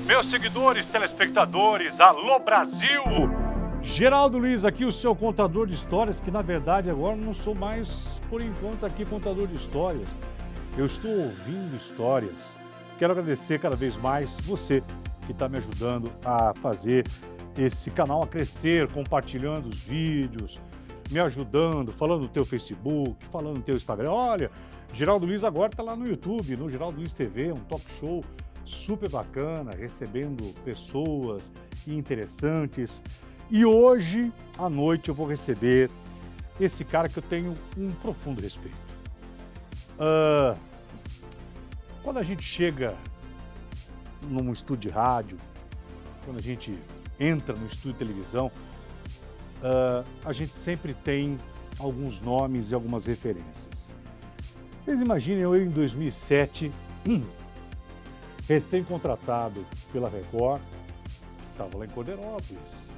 Meus seguidores, telespectadores, alô Brasil! Geraldo Luiz aqui, o seu contador de histórias, que na verdade agora não sou mais, por enquanto, aqui contador de histórias. Eu estou ouvindo histórias. Quero agradecer cada vez mais você que está me ajudando a fazer esse canal a crescer, compartilhando os vídeos, me ajudando, falando no teu Facebook, falando no teu Instagram. Olha, Geraldo Luiz agora está lá no YouTube, no Geraldo Luiz TV, um talk show super bacana, recebendo pessoas interessantes. E hoje à noite eu vou receber esse cara que eu tenho um profundo respeito. Quando a gente chega num estúdio de rádio, quando a gente entra no estúdio de televisão, a gente sempre tem alguns nomes e algumas referências. Vocês imaginem eu em 2007, recém-contratado pela Record, estava lá em Cordeirópolis,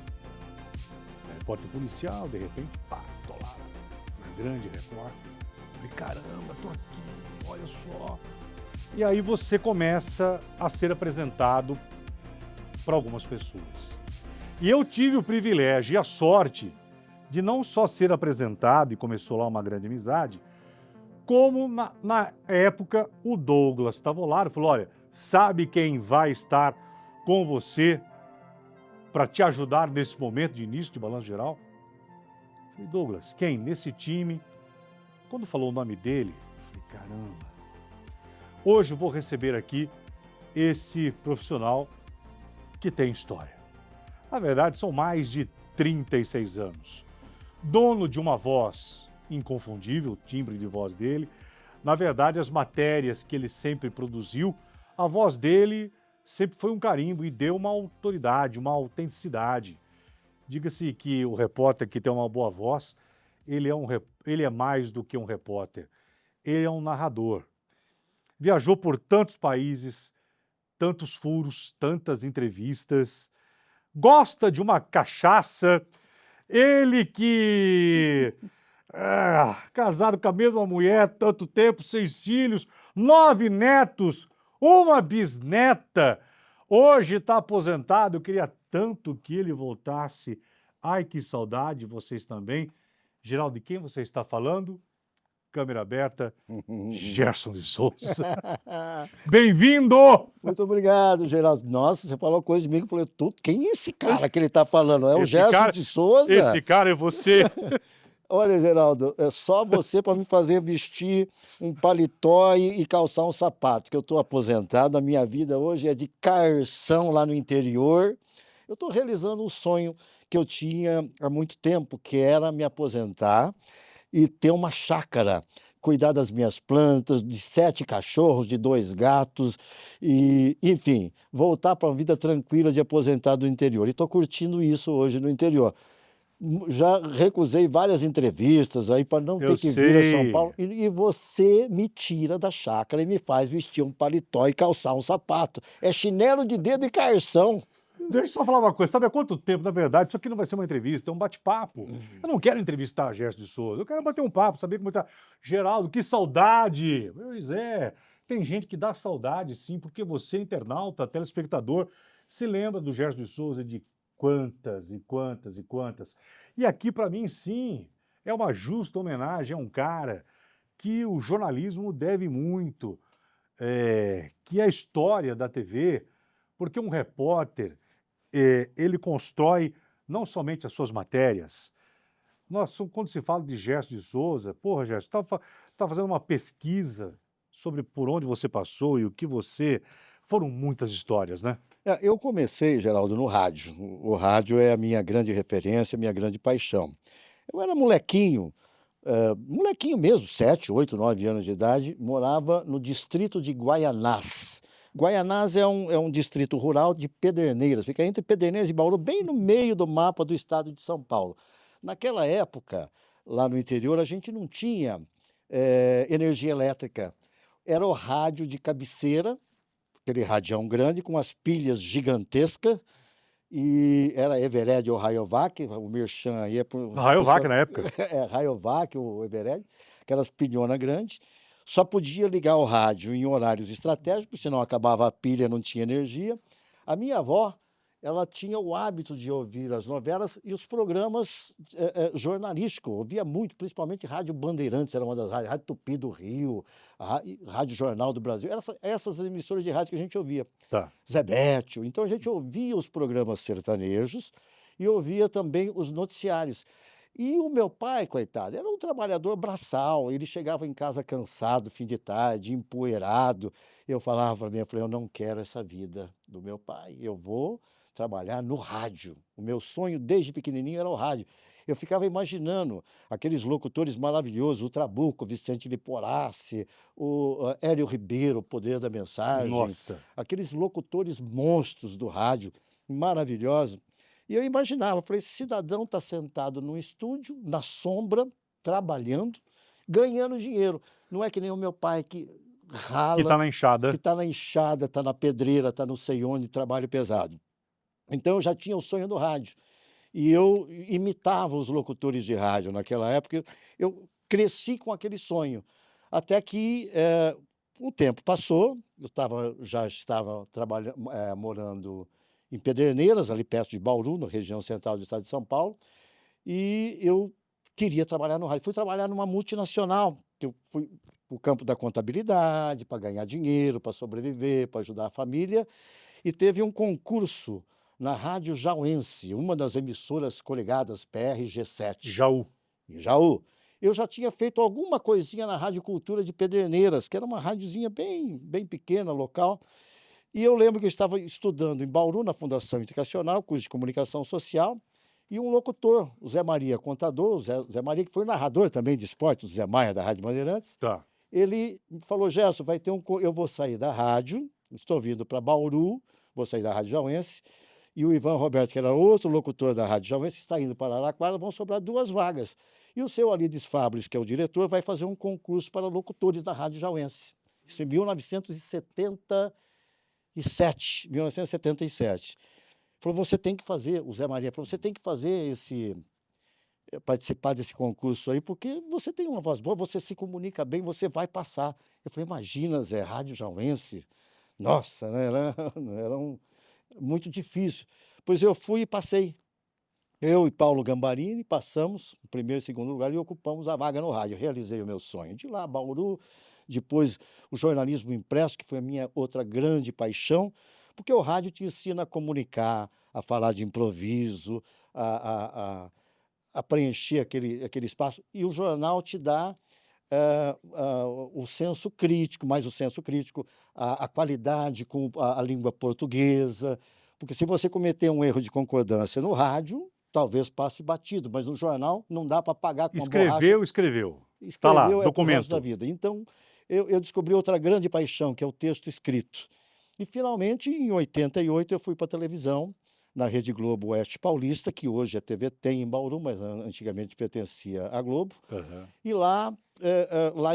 repórter policial, de repente, pá, tô lá na grande Record. Falei, caramba, tô aqui, olha só. E aí você começa a ser apresentado para algumas pessoas. E eu tive o privilégio e a sorte de não só ser apresentado, e começou lá uma grande amizade, como na época o Douglas Tavolaro falou, olha, sabe quem vai estar com você para te ajudar nesse momento de início de Balanço Geral? Eu falei, Douglas, quem? Nesse time? Quando falou o nome dele, eu falei, caramba. Hoje eu vou receber aqui esse profissional que tem história. Na verdade, são mais de 36 anos. Dono de uma voz inconfundível, o timbre de voz dele. Na verdade, as matérias que ele sempre produziu, a voz dele sempre foi um carimbo e deu uma autoridade, uma autenticidade. Diga-se que o repórter que tem uma boa voz, ele é mais do que um repórter. Ele é um narrador. Viajou por tantos países, tantos furos, tantas entrevistas. Gosta de uma cachaça. Ele que... casado com a mesma mulher, tanto tempo, 6 filhos, 9 netos, uma bisneta. Hoje está aposentado, eu queria tanto que ele voltasse. Ai, que saudade, vocês também. Geraldo, de quem você está falando? Câmera aberta, Gerson de Souza. Bem-vindo! Muito obrigado, Geraldo. Nossa, você falou coisa de mim que eu falei, quem é esse cara que ele está falando? É o Gerson de Souza? Esse cara é você. Olha, Geraldo, é só você para me fazer vestir um paletó e calçar um sapato, que eu estou aposentado, a minha vida hoje é de carção lá no interior. Eu estou realizando um sonho que eu tinha há muito tempo, que era me aposentar e ter uma chácara, cuidar das minhas plantas, de 7 cachorros, de 2 gatos, e, enfim, voltar para uma vida tranquila de aposentado no interior. E estou curtindo isso hoje no interior. Já recusei várias entrevistas aí para não ter que vir a São Paulo. E você me tira da chácara e me faz vestir um paletó e calçar um sapato. É chinelo de dedo e carção. Deixa eu só falar uma coisa, sabe há quanto tempo, na verdade, isso aqui não vai ser uma entrevista, é um bate-papo. Eu não quero entrevistar a Gerson de Souza, eu quero bater um papo, saber como está. Geraldo, que saudade! Pois é, tem gente que dá saudade, sim, porque você, internauta, telespectador, se lembra do Gerson de Souza de quantas e quantas e quantas. E aqui, para mim, sim, é uma justa homenagem a um cara que o jornalismo deve muito, que é a história da TV, porque um repórter, ele constrói não somente as suas matérias. Nossa, quando se fala de Gerson de Souza, porra, Gerson, tá fazendo uma pesquisa sobre por onde você passou e o que você... Foram muitas histórias, né? Eu comecei, Geraldo, no rádio. O rádio é a minha grande referência, a minha grande paixão. Eu era molequinho, molequinho mesmo, 7, 8, 9 anos de idade, morava no distrito de Guaianás. Guaianás é um distrito rural de Pederneiras, fica entre Pederneiras e Bauru, bem no meio do mapa do estado de São Paulo. Naquela época, lá no interior, a gente não tinha energia elétrica. Era o rádio de cabeceira, aquele radião grande, com as pilhas gigantescas, e era Evered ou Rayovac, o merchan aí é por... Rayovac na época. Rayovac ou Evered, aquelas pilhonas grandes. Só podia ligar o rádio em horários estratégicos, senão acabava a pilha, não tinha energia. A minha avó, ela tinha o hábito de ouvir as novelas e os programas jornalísticos, ouvia muito, principalmente Rádio Bandeirantes, era uma das rádios, Rádio Tupi do Rio, Rádio Jornal do Brasil, essas emissoras de rádio que a gente ouvia. Tá. Zé Bétio, então a gente ouvia os programas sertanejos e ouvia também os noticiários. E o meu pai, coitado, era um trabalhador braçal, ele chegava em casa cansado, fim de tarde, empoeirado. Eu falava para mim, eu falei, eu não quero essa vida do meu pai, eu vou trabalhar no rádio. O meu sonho desde pequenininho era o rádio. Eu ficava imaginando aqueles locutores maravilhosos, o Trabuco, Vicente Liporace, o Hélio Ribeiro, o Poder da Mensagem, Nossa. aqueles locutores monstros do rádio, maravilhosos. E eu imaginava, falei, esse cidadão está sentado num estúdio, na sombra, trabalhando, ganhando dinheiro. Não é que nem o meu pai que rala, Que tá na enxada. que está na enxada, está na pedreira, está não sei onde, trabalho pesado. Então eu já tinha o sonho do rádio. E eu imitava os locutores de rádio naquela época. Eu cresci com aquele sonho. Até que o tempo passou, eu já estava morando em Pederneiras, ali perto de Bauru, na região central do estado de São Paulo, e eu queria trabalhar no rádio. Fui trabalhar numa multinacional, que eu fui para o campo da contabilidade, para ganhar dinheiro, para sobreviver, para ajudar a família, e teve um concurso na Rádio Jauense, uma das emissoras coligadas PRG7. Jaú. Em Jaú. Eu já tinha feito alguma coisinha na Rádio Cultura de Pederneiras, que era uma rádiozinha bem pequena, local. E eu lembro que eu estava estudando em Bauru, na Fundação Educacional, curso de Comunicação Social, e um locutor, o Zé Maria, contador, o Zé Maria, que foi narrador também de esporte, o Zé Maia, da Rádio Bandeirantes, Tá. ele falou, Gerson, vai ter eu vou sair da rádio, estou vindo para Bauru, vou sair da Rádio Jauense, e o Ivan Roberto, que era outro locutor da Rádio Jauense, está indo para Araraquara, vão sobrar 2 vagas. E o seu Alides Fabris, que é o diretor, vai fazer um concurso para locutores da Rádio Jauense. Isso em 1977. Falou, você tem que fazer, o Zé Maria falou, você tem que fazer participar desse concurso aí, porque você tem uma voz boa, você se comunica bem, você vai passar. Eu falei, imagina, Zé, Rádio Jauense. Nossa, né? Era muito difícil. Pois eu fui e passei. Eu e Paulo Gambarini passamos o primeiro e segundo lugar e ocupamos a vaga no rádio. Realizei o meu sonho. De lá, Bauru, depois o jornalismo impresso, que foi a minha outra grande paixão, porque o rádio te ensina a comunicar, a falar de improviso, a preencher aquele espaço, e o jornal te dá o senso crítico, mais o senso crítico, a qualidade com a língua portuguesa, porque se você cometer um erro de concordância no rádio, talvez passe batido, mas no jornal não dá para pagar com a borracha. Escreveu. Está lá, pro resto documento. da vida. Então, eu descobri outra grande paixão, que é o texto escrito. E, finalmente, em 88, eu fui para a televisão, na Rede Globo Oeste Paulista, que hoje a TV tem em Bauru, mas antigamente pertencia à Globo. Uhum. E lá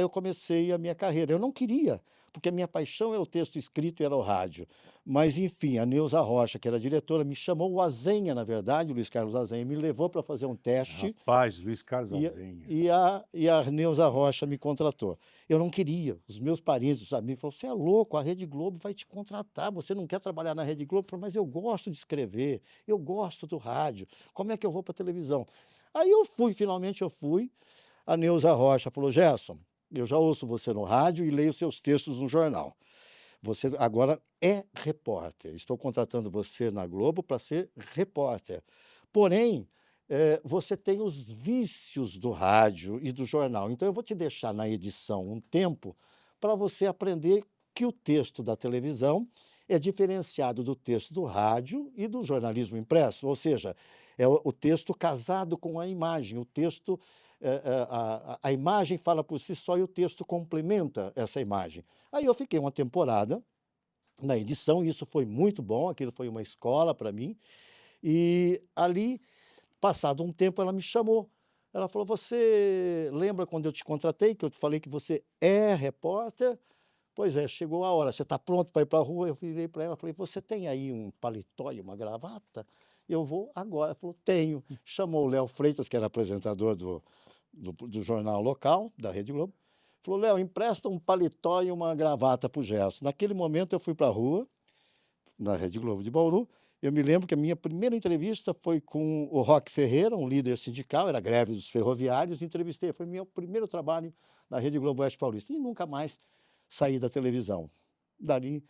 eu comecei a minha carreira. Eu não queria, porque a minha paixão era o texto escrito e era o rádio. Mas, enfim, a Neuza Rocha, que era a diretora, me chamou, o Azenha, na verdade, o Luiz Carlos Azenha, me levou para fazer um teste. Rapaz, Luiz Carlos Azenha. E a Neuza Rocha me contratou. Eu não queria. Os meus parentes, os amigos, falaram, você é louco, a Rede Globo vai te contratar, você não quer trabalhar na Rede Globo? Eu falei, mas eu gosto de escrever, eu gosto do rádio, como é que eu vou para a televisão? Aí finalmente eu fui. A Neuza Rocha falou, Gerson, eu já ouço você no rádio e leio seus textos no jornal. Você agora é repórter. Estou contratando você na Globo para ser repórter. Porém, você tem os vícios do rádio e do jornal. Então, eu vou te deixar na edição um tempo para você aprender que o texto da televisão é diferenciado do texto do rádio e do jornalismo impresso. Ou seja, é o texto casado com a imagem. O texto, a imagem fala por si só e o texto complementa essa imagem. Aí eu fiquei uma temporada na edição, e isso foi muito bom, aquilo foi uma escola para mim. E ali, passado um tempo, ela me chamou. Ela falou, você lembra quando eu te contratei, que eu te falei que você é repórter? Pois é, chegou a hora, você está pronto para ir para a rua? Eu virei para ela e falei, você tem aí um paletó e uma gravata? Eu vou agora. Ela falou, tenho. Chamou o Léo Freitas, que era apresentador do jornal local, da Rede Globo. Falou, Léo, empresta um paletó e uma gravata para o Gerson. Naquele momento eu fui para a rua, na Rede Globo de Bauru. Eu me lembro que a minha primeira entrevista foi com o Roque Ferreira, um líder sindical, era greve dos ferroviários, entrevistei. Foi meu primeiro trabalho na Rede Globo Oeste Paulista. E nunca mais saí da televisão. Dali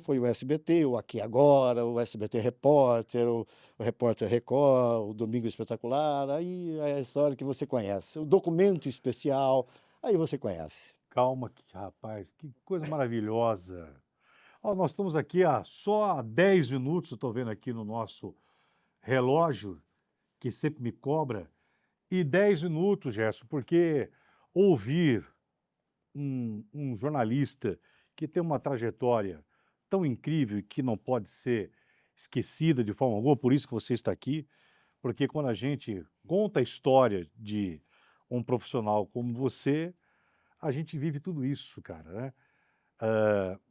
foi o SBT, o Aqui Agora, o SBT Repórter, o Repórter Record, o Domingo Espetacular, aí é a história que você conhece. O Documento Especial, aí você conhece. Calma, rapaz, que coisa maravilhosa. Ó, nós estamos aqui só há 10 minutos, estou vendo aqui no nosso relógio, que sempre me cobra, e 10 minutos, Gerson, porque ouvir um jornalista que tem uma trajetória tão incrível e que não pode ser esquecida de forma alguma, por isso que você está aqui, porque quando a gente conta a história de um profissional como você, a gente vive tudo isso, cara, né?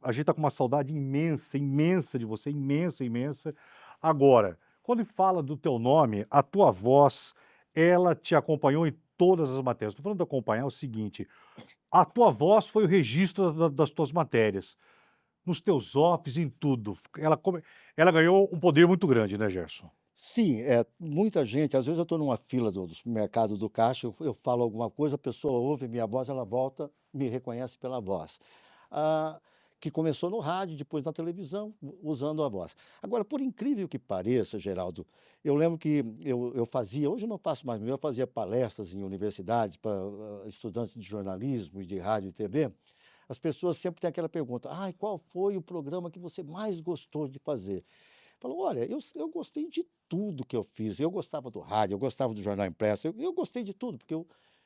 A gente está com uma saudade imensa, imensa de você, imensa, imensa. Agora, quando fala do teu nome, a tua voz, ela te acompanhou em todas as matérias. Estou falando de acompanhar o seguinte, a tua voz foi o registro das tuas matérias, nos teus ops, em tudo. Ela ganhou um poder muito grande, né, Gerson? Sim, muita gente, às vezes eu estou numa fila do supermercado do caixa, eu falo alguma coisa, a pessoa ouve minha voz, ela volta, me reconhece pela voz. Que começou no rádio, depois na televisão, usando a voz. Agora, por incrível que pareça, Geraldo, eu lembro que eu fazia, hoje eu não faço mais, mas eu fazia palestras em universidades para estudantes de jornalismo e de rádio e TV. As pessoas sempre têm aquela pergunta, qual foi o programa que você mais gostou de fazer? Falou, olha, eu gostei de tudo que eu fiz. Eu gostava do rádio, eu gostava do jornal impresso, eu gostei de tudo, porque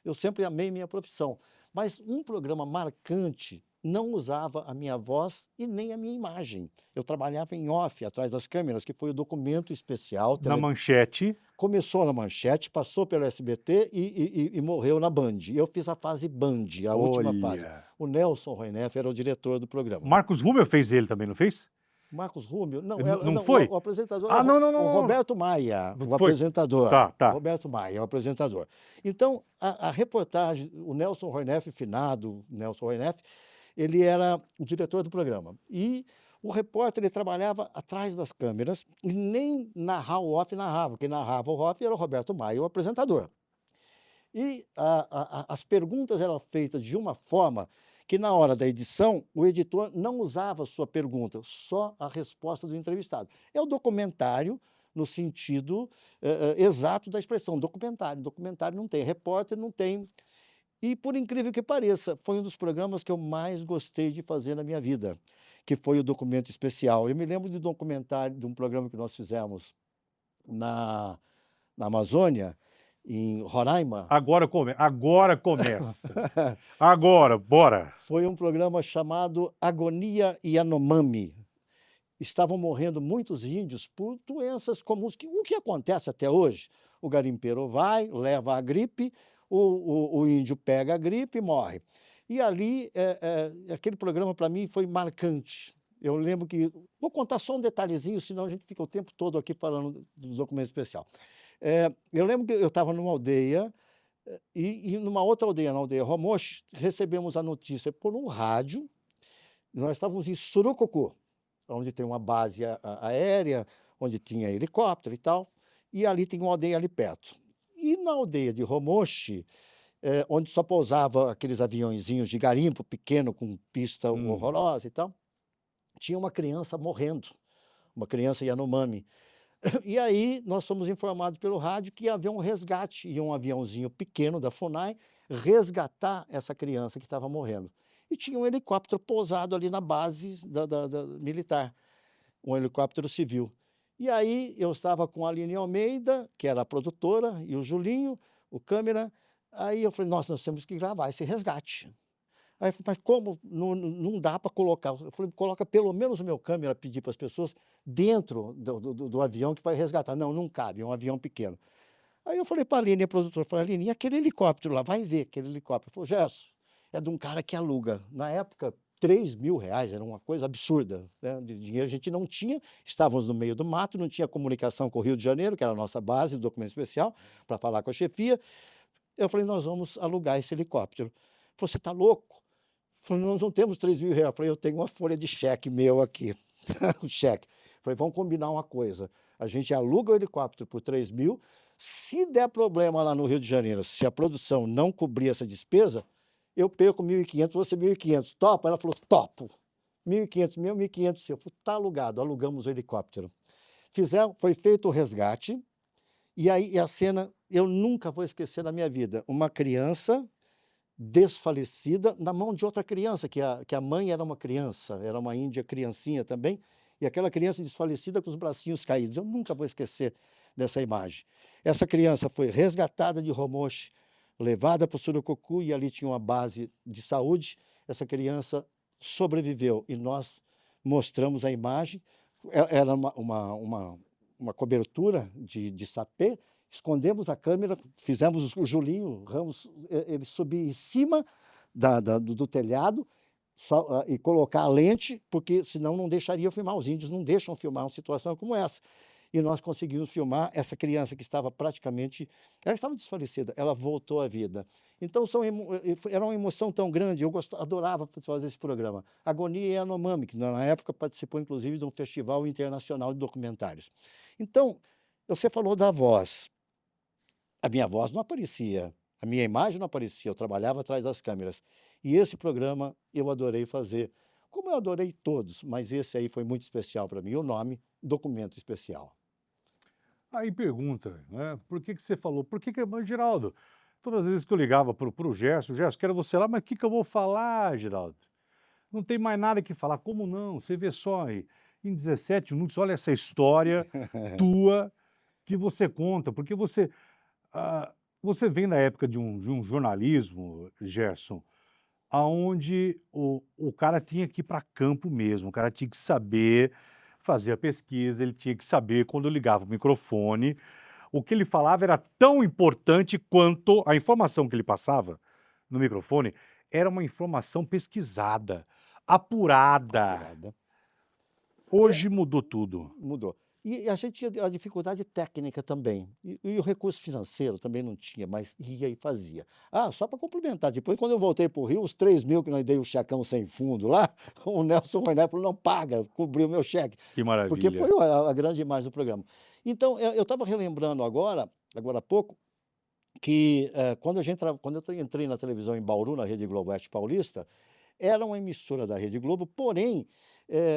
eu sempre amei minha profissão. Mas um programa marcante não usava a minha voz e nem a minha imagem. Eu trabalhava em off, atrás das câmeras, que foi o Documento Especial. Na Manchete. Começou na Manchete, passou pelo SBT e morreu na Band. Eu fiz a fase Band, a última fase. O Nelson Roineff era o diretor do programa. Marcos Rummel fez ele também, não fez? Marcos Rummel? Não foi? O apresentador não. o Roberto Maia, o Foi. apresentador. Tá. Roberto Maia, o apresentador. Então, a reportagem, o Nelson Roineff, finado Nelson Roineff, ele era o diretor do programa. E o repórter, ele trabalhava atrás das câmeras e nem narrar o off narrava. Quem narrava o off era o Roberto Maia, o apresentador. E as perguntas eram feitas de uma forma que, na hora da edição, o editor não usava a sua pergunta, só a resposta do entrevistado. É o documentário no sentido exato da expressão, documentário. Documentário não tem, repórter não tem. E, por incrível que pareça, foi um dos programas que eu mais gostei de fazer na minha vida, que foi o Documento Especial. Eu me lembro de um documentário, de um programa que nós fizemos na Amazônia, em Roraima. Agora começa. Agora, bora. Foi um programa chamado Agonia Yanomami. Estavam morrendo muitos índios por doenças comuns, o que acontece até hoje. O garimpeiro vai, leva a gripe, o índio pega a gripe e morre. E ali, aquele programa para mim foi marcante. Eu lembro que... Vou contar só um detalhezinho, senão a gente fica o tempo todo aqui falando do Documento Especial. Eu lembro que eu estava numa aldeia, e numa outra aldeia, na aldeia Romoche, recebemos a notícia por um rádio. Nós estávamos em Surucucu, onde tem uma base aérea, onde tinha helicóptero e tal, e ali tem uma aldeia ali perto. E na aldeia de Romoche, onde só pousava aqueles aviãozinhos de garimpo pequeno, com pista horrorosa e tal, tinha uma criança morrendo, uma criança Yanomami. E aí nós fomos informados pelo rádio que ia haver um resgate, e um aviãozinho pequeno da FUNAI resgatar essa criança que estava morrendo. E tinha um helicóptero pousado ali na base da militar, um helicóptero civil. E aí eu estava com a Aline Almeida, que era a produtora, e o Julinho, o câmera. Aí eu falei, nós temos que gravar esse resgate. Aí eu falei, mas como? Não dá para colocar. Eu falei, coloca pelo menos o meu câmera, pedir para as pessoas, dentro do avião que vai resgatar. Não cabe, é um avião pequeno. Aí eu falei para a Aline, a produtora, falei, Aline, e aquele helicóptero lá? Vai ver aquele helicóptero. Ele falou, Gerson, é de um cara que aluga. Na época, R$3.000, era uma coisa absurda, né? De dinheiro a gente não tinha, estávamos no meio do mato, não tinha comunicação com o Rio de Janeiro, que era a nossa base do Documento Especial, para falar com a chefia. Eu falei, nós vamos alugar esse helicóptero. Ele falou, você está louco? Eu falei, nós não temos R$3.000. Eu falei, eu tenho uma folha de cheque meu aqui. o cheque. Falei, vamos combinar uma coisa. A gente aluga o helicóptero por 3 mil. Se der problema lá no Rio de Janeiro, se a produção não cobrir essa despesa, eu perco 1.500, você 1.500. Topa? Ela falou, topo. 1.500, 1.500. Eu falei, tá alugado, alugamos o helicóptero. Foi feito o resgate, e aí a cena, eu nunca vou esquecer na minha vida. Uma criança desfalecida na mão de outra criança, que a mãe era uma criança, era uma índia criancinha também, e aquela criança desfalecida com os bracinhos caídos. Eu nunca vou esquecer dessa imagem. Essa criança foi resgatada de Romoche, levada para o Surucucu, e ali tinha uma base de saúde. Essa criança sobreviveu, e nós mostramos a imagem. Era uma cobertura de sapê. Escondemos a câmera, fizemos o Julinho Ramos ele subir em cima do telhado e colocar a lente, porque senão não deixaria filmar. Os índios não deixam filmar uma situação como essa. E nós conseguimos filmar essa criança que estava praticamente... Ela estava desfalecida, ela voltou à vida. Então, era uma emoção tão grande, eu adorava fazer esse programa. Agonia Yanomami, que na época participou, inclusive, de um festival internacional de documentários. Então, você falou da voz. A minha voz não aparecia, a minha imagem não aparecia, eu trabalhava atrás das câmeras. E esse programa eu adorei fazer, como eu adorei todos, mas esse aí foi muito especial para mim, o nome, Documento Especial. Aí pergunta, né? Por que você falou? Mas, Geraldo, todas as vezes que eu ligava para o Gerson, quero você lá, mas o que eu vou falar, Geraldo? Não tem mais nada que falar. Como não? Você vê só aí, em 17 minutos, olha essa história tua que você conta, porque você vem da época de um jornalismo, Gerson, aonde o cara tinha que ir para campo mesmo, o cara tinha que saber fazer a pesquisa, ele tinha que saber quando ligava o microfone, o que ele falava era tão importante quanto a informação que ele passava no microfone era uma informação pesquisada, apurada. Hoje mudou tudo. Mudou. E a gente tinha a dificuldade técnica também. E o recurso financeiro também não tinha, mas ia e fazia. Só para complementar, depois quando eu voltei para o Rio, os 3 mil que nós dei o checão sem fundo lá, o Nelson Werneck falou, não paga, cobriu o meu cheque. Que maravilha. Porque foi a grande imagem do programa. Então, eu estava relembrando agora há pouco, que quando eu entrei na televisão em Bauru, na Rede Globo Oeste Paulista, era uma emissora da Rede Globo, porém,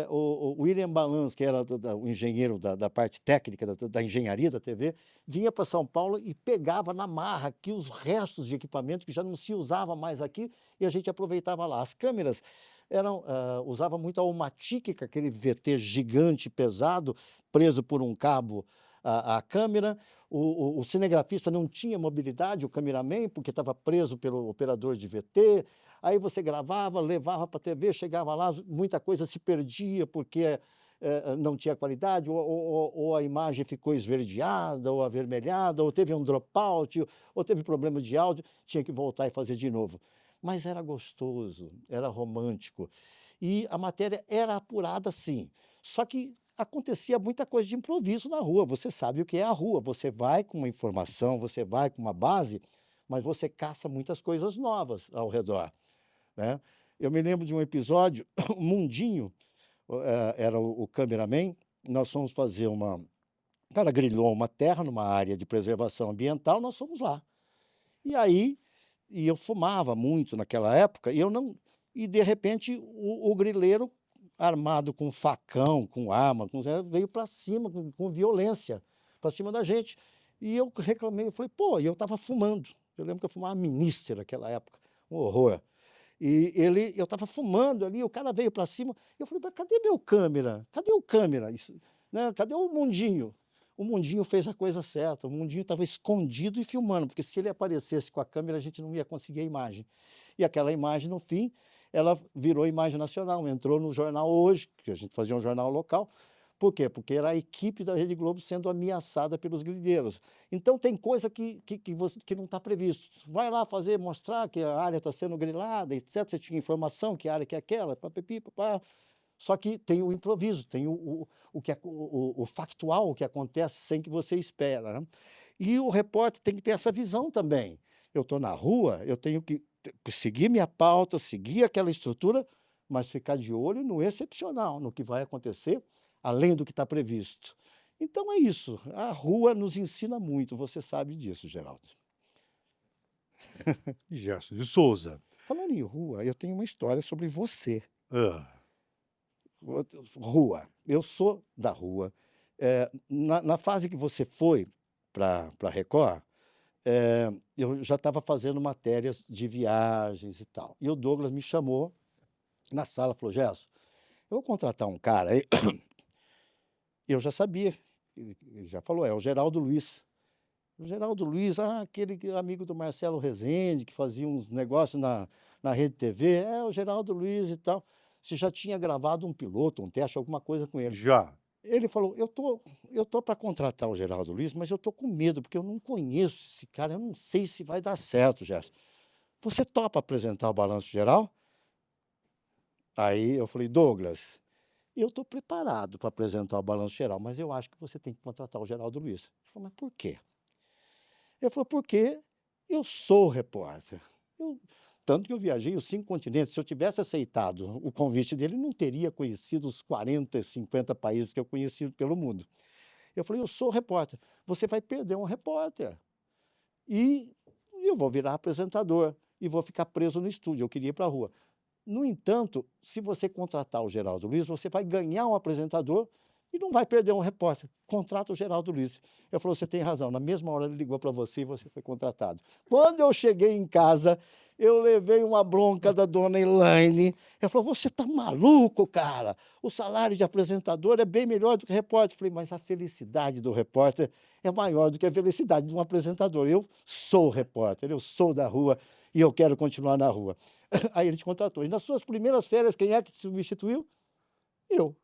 o William Balans, que era o engenheiro da parte técnica, da engenharia da TV, vinha para São Paulo e pegava na marra aqui os restos de equipamento que já não se usava mais aqui, e a gente aproveitava lá. As câmeras usava muito a Omatic, aquele VT gigante, pesado, preso por um cabo a câmera. O cinegrafista não tinha mobilidade, o cameraman, porque estava preso pelo operador de VT. Aí você gravava, levava para a TV, chegava lá, muita coisa se perdia porque não tinha qualidade, ou a imagem ficou esverdeada, ou avermelhada, ou teve um dropout, ou teve problema de áudio, tinha que voltar e fazer de novo. Mas era gostoso, era romântico. E a matéria era apurada, sim. Só que acontecia muita coisa de improviso na rua. Você sabe o que é a rua. Você vai com uma informação, você vai com uma base, mas você caça muitas coisas novas ao redor, né? Eu me lembro de um episódio, o Mundinho era o cameraman, nós fomos fazer o cara grilhou uma terra numa área de preservação ambiental, nós fomos lá. E aí, eu fumava muito naquela época, e de repente o grileiro, armado com facão, com arma, veio para cima, com violência, para cima da gente. E eu reclamei, eu falei, e eu estava fumando. Eu lembro que eu fumava Minister naquela época, um horror. E eu estava fumando ali, o cara veio para cima, eu falei, mas cadê meu câmera? Cadê o câmera? Isso, né? Cadê o Mundinho? O Mundinho fez a coisa certa, o Mundinho estava escondido e filmando, porque se ele aparecesse com a câmera, a gente não ia conseguir a imagem. E aquela imagem, no fim, ela virou imagem nacional, entrou no jornal Hoje, que a gente fazia um jornal local. Por quê? Porque era a equipe da Rede Globo sendo ameaçada pelos grileiros. Então, tem coisa que não está previsto. Vai lá mostrar que a área está sendo grilada, etc. Você tinha informação que a área que é aquela, papapá. Só que tem o improviso, tem o factual, o que acontece sem que você espera, né? E o repórter tem que ter essa visão também. Eu estou na rua, eu tenho que seguir minha pauta, seguir aquela estrutura, mas ficar de olho no excepcional, no que vai acontecer, além do que está previsto. Então é isso, a rua nos ensina muito, você sabe disso, Geraldo. Gerson de Souza. Falando em rua, eu tenho uma história sobre você. Ah, Rua, eu sou da rua. Na fase que você foi para a Record, eu já estava fazendo matérias de viagens e tal. E o Douglas me chamou na sala, falou, Gerson, eu vou contratar um cara aí. Eu já sabia, ele já falou, é o Geraldo Luiz. O Geraldo Luiz, aquele amigo do Marcelo Rezende, que fazia uns negócios na Rede TV, é o Geraldo Luiz e tal. Você já tinha gravado um piloto, um teste, alguma coisa com ele. já. Ele falou, eu tô para contratar o Geraldo Luiz, mas eu tô com medo, porque eu não conheço esse cara, eu não sei se vai dar certo, Gerson. Você topa apresentar o Balanço Geral? Aí eu falei, Douglas, eu estou preparado para apresentar o Balanço Geral, mas eu acho que você tem que contratar o Geraldo Luiz. Ele falou, mas por quê? Ele falou, porque eu sou repórter. Tanto que eu viajei os 5 continentes. Se eu tivesse aceitado o convite dele, não teria conhecido os 40, 50 países que eu conheci pelo mundo. Eu falei, eu sou repórter. Você vai perder um repórter. E eu vou virar apresentador e vou ficar preso no estúdio. Eu queria ir para a rua. No entanto, se você contratar o Geraldo Luiz, você vai ganhar um apresentador e não vai perder um repórter. Contrata o Geraldo Luiz. Eu falei, você tem razão. Na mesma hora ele ligou para você e você foi contratado. Quando eu cheguei em casa, eu levei uma bronca da dona Elaine. Ela falou, você está maluco, cara? O salário de apresentador é bem melhor do que repórter. Eu falei, mas a felicidade do repórter é maior do que a felicidade de um apresentador. Eu sou repórter, eu sou da rua e eu quero continuar na rua. Aí ele te contratou. E nas suas primeiras férias, quem é que te substituiu? Eu.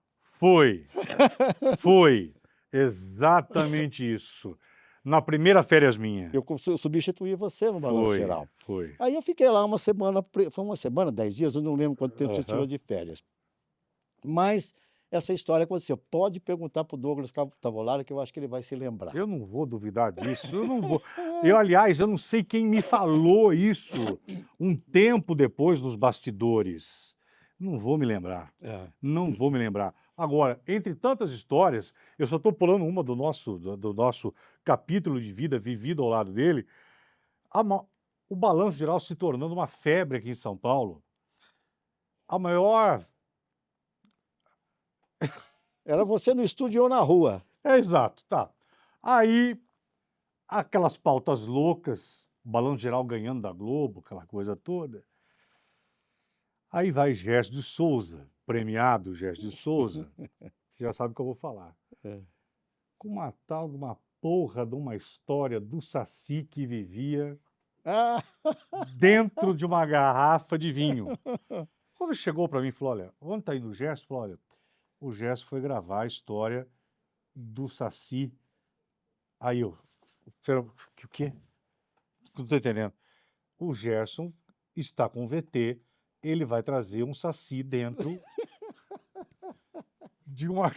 Foi exatamente isso. Na primeira férias minha. Eu substituí você no Balanço Geral. Foi. Aí eu fiquei lá uma semana, foi uma semana, 10 dias, eu não lembro quanto tempo você tirou de férias. Mas essa história aconteceu. Pode perguntar para o Douglas Tavolaro, que eu acho que ele vai se lembrar. Eu não vou duvidar disso, eu não vou. Aliás, eu não sei quem me falou isso um tempo depois dos bastidores. Não vou me lembrar. Não vou me lembrar. Agora, entre tantas histórias, eu só estou pulando uma do nosso capítulo de vida vivido ao lado dele. O Balanço Geral se tornando uma febre aqui em São Paulo. A maior... Era você no estúdio ou na rua. Exato, tá. Aí, aquelas pautas loucas, o Balanço Geral ganhando da Globo, aquela coisa toda. Aí vai Gerson de Souza, premiado Gerson de Souza, você já sabe o que eu vou falar. Com uma tal de uma porra de uma história do Saci que vivia dentro de uma garrafa de vinho. Quando chegou para mim e falou, olha, onde está indo o Gerson? Falou, olha, o Gerson foi gravar a história do Saci. Aí eu, o quê? Não estou entendendo. O Gerson está com o VT, ele vai trazer um Saci dentro de uma...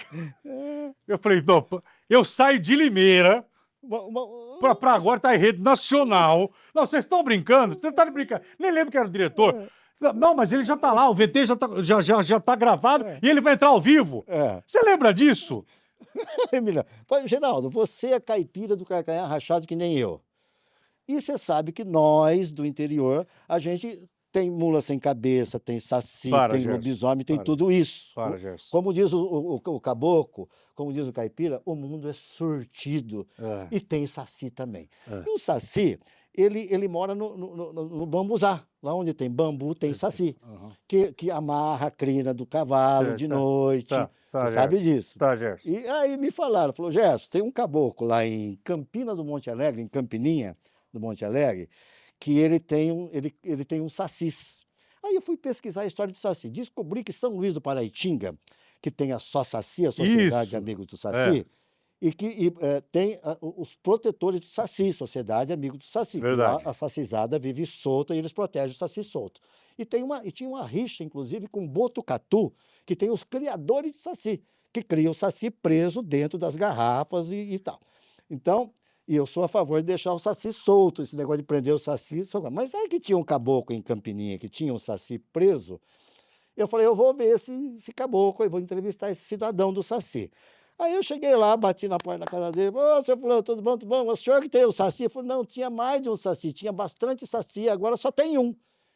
Eu falei, não, eu saio de Limeira para agora estar em rede nacional. Não, vocês estão brincando? Vocês estão brincando? Nem lembro que era o diretor. Não, mas ele já está lá, o VT já tá gravado e ele vai entrar ao vivo. Você lembra disso? Geraldo, você é caipira do calcanhar rachado que nem eu. E você sabe que nós, do interior, a gente tem mula sem cabeça, tem saci, tem Gerson, lobisomem, tem tudo isso. Gerson. Como diz o caboclo, como diz o caipira, o mundo é surtido e tem saci também. E o saci, ele mora no bambuzá. Lá onde tem bambu, tem saci, que amarra a crina do cavalo de noite. Você sabe disso. Gerson. E aí me falaram, falou, Gerson, tem um caboclo lá em Campinas do Monte Alegre, em Campininha do Monte Alegre, que ele tem um sacis. Aí eu fui pesquisar a história do saci. Descobri que São Luís do Paraitinga, que tem a Só Saci, a Sociedade de Amigos do Saci, e que tem os protetores do Saci, Sociedade Amigos do Saci. Verdade. Que lá a sacizada vive solta e eles protegem o Saci solto. E tinha uma rixa, inclusive, com Botucatu, que tem os criadores de Saci, que criam o Saci preso dentro das garrafas e tal. Então, e eu sou a favor de deixar o Saci solto, esse negócio de prender o Saci. Mas aí que tinha um caboclo em Campininha, que tinha um Saci preso, Eu falei, eu vou ver esse caboclo, eu vou entrevistar esse cidadão do Saci. Aí eu cheguei lá, bati na porta da casa dele, ô, senhor fulano, tudo bom, tudo bom? O senhor que tem o Saci? Eu falei, não, tinha mais de um Saci, tinha bastante Saci, agora só tem um. Eu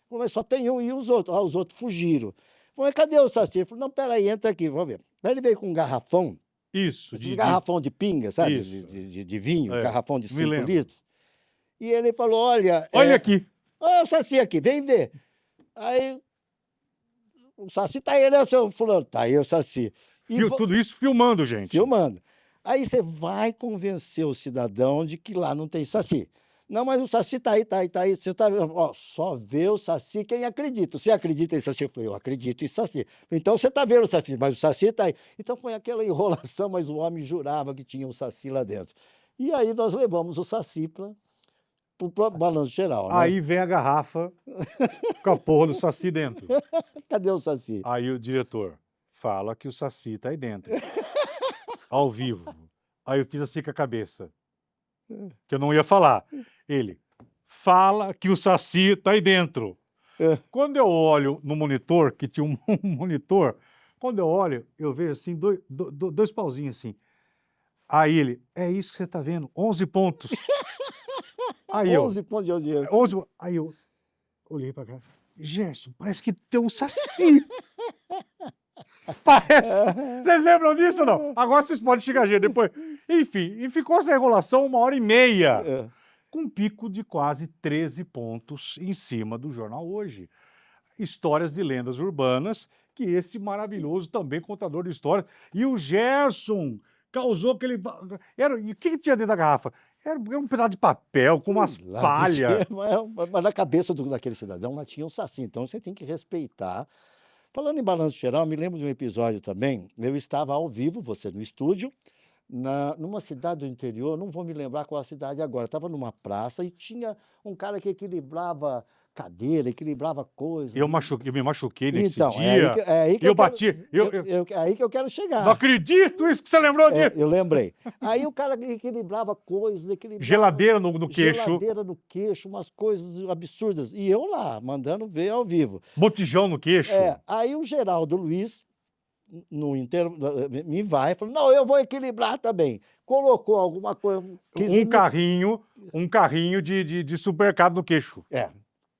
falei, mas só tem um, e os outros? Ah, os outros fugiram. Eu falei, mas cadê o Saci? Ele falou, não, peraí, entra aqui, vamos ver. Aí ele veio com um garrafão, Isso, esses garrafão de pinga, sabe? Isso. De vinho, É, garrafão de me 5 lembro. litros. E ele falou, olha... Olha aqui. Ó, o Saci aqui, vem ver. Aí, o Saci tá aí, né, seu fulano? Tá aí o Saci. E Tudo isso filmando, gente. filmando. Aí você vai convencer o cidadão de que lá não tem Saci. Não, mas o Saci tá aí, tá aí, tá aí. Você tá vendo? Ó, só vê o Saci quem acredita. Você acredita em Saci? Eu falei, eu acredito em Saci. Então você tá vendo o Saci, mas o Saci tá aí. Então foi aquela enrolação, mas o homem jurava que tinha um Saci lá dentro. E aí nós levamos o Saci para o balanço geral, né? Aí vem a garrafa com a porra do Saci dentro. Cadê o Saci? Aí o diretor fala que o Saci tá aí dentro. Ao vivo. Aí eu fiz assim com a cabeça. Que eu não ia falar. Ele fala que o Saci tá aí dentro. É. Quando eu olho no monitor, que tinha um monitor, quando eu olho, eu vejo assim, dois pauzinhos assim. Aí ele, é isso que você tá vendo, 11 pontos. Aí 11 pontos de audiência. 11, aí eu olhei pra cá, Gerson, parece que tem um Saci. Parece. Vocês lembram disso ou não? Agora vocês podem xingar a gente depois. Enfim, e ficou essa enrolação 1h30. É. Com um pico de quase 13 pontos em cima do Jornal Hoje. Histórias de lendas urbanas, que esse maravilhoso também contador de histórias. E o Gerson causou aquele... E o que tinha dentro da garrafa? Era um pedaço de papel com umas Sei lá, palhas. Mas na cabeça daquele cidadão lá tinha um Saci, então você tem que respeitar. Falando em balanço geral, me lembro de um episódio também, eu estava ao vivo, você no estúdio, numa cidade do interior, não vou me lembrar qual a cidade agora, estava numa praça e tinha um cara que equilibrava cadeira, equilibrava coisas. Eu me machuquei nesse Então, dia. é aí que eu eu bati. é aí que eu quero chegar. Não acredito isso que você lembrou disso. Eu lembrei. Aí o cara equilibrava coisas, Geladeira no queixo. Geladeira no queixo, umas coisas absurdas. E eu lá, mandando ver ao vivo. Botijão no queixo. Aí o Geraldo Luiz, me vai e falou, não, eu vou equilibrar também. Colocou alguma coisa... Um carrinho de supermercado no queixo.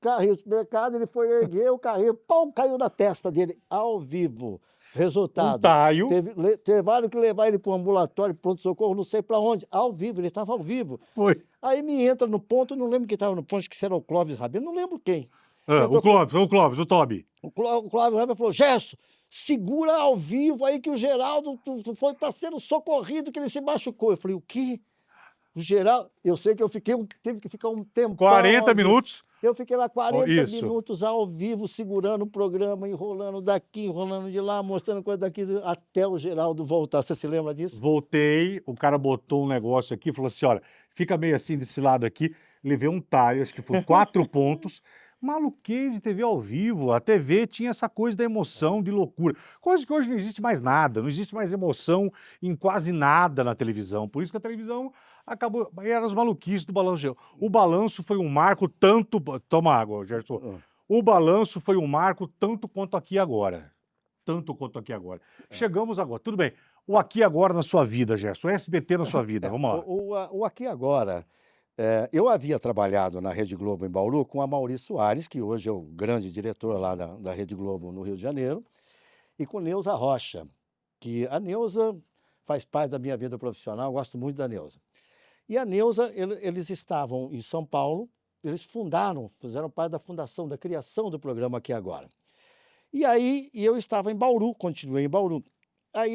Carrinho de supermercado, ele foi erguer o carrinho, pau, caiu na testa dele, ao vivo. Resultado, taio. Tiveram que levar ele para o ambulatório, pronto-socorro, não sei para onde, ao vivo, ele estava ao vivo. Foi. Aí me entra no ponto, não lembro quem estava no ponto, acho que era o Clóvis Rabelo, não lembro quem. O Tobi. O Clóvis Rabelo falou, Gerson, segura ao vivo aí que o Geraldo está sendo socorrido, que ele se machucou. Eu falei, o quê? O Geraldo, eu sei que teve que ficar um tempo. 40 minutos. Eu fiquei lá 40 minutos ao vivo, segurando o programa, enrolando daqui, enrolando de lá, mostrando coisa daqui, até o Geraldo voltar. Você se lembra disso? Voltei, o cara botou um negócio aqui, falou assim, olha, fica meio assim desse lado aqui, levei um taio, acho que foi 4 pontos, maluquei de TV ao vivo, a TV tinha essa coisa da emoção, de loucura, coisa que hoje não existe mais nada, não existe mais emoção em quase nada na televisão, por isso que a televisão acabou, eram as maluquices do balanço. O balanço foi um marco tanto... Toma água, Gerson. O balanço foi um marco tanto quanto aqui agora. Tanto quanto aqui agora. Chegamos agora, tudo bem. O aqui agora na sua vida, Gerson. O SBT na sua vida, vamos lá. O aqui agora... eu havia trabalhado na Rede Globo em Bauru com a Mauri Soares, que hoje é o grande diretor lá da Rede Globo no Rio de Janeiro, e com Neuza Rocha, que a Neuza faz parte da minha vida profissional, eu gosto muito da Neuza. E a Neuza, eles estavam em São Paulo, eles fizeram parte da fundação, da criação do programa Aqui Agora. E aí eu estava em Bauru, continuei em Bauru. Aí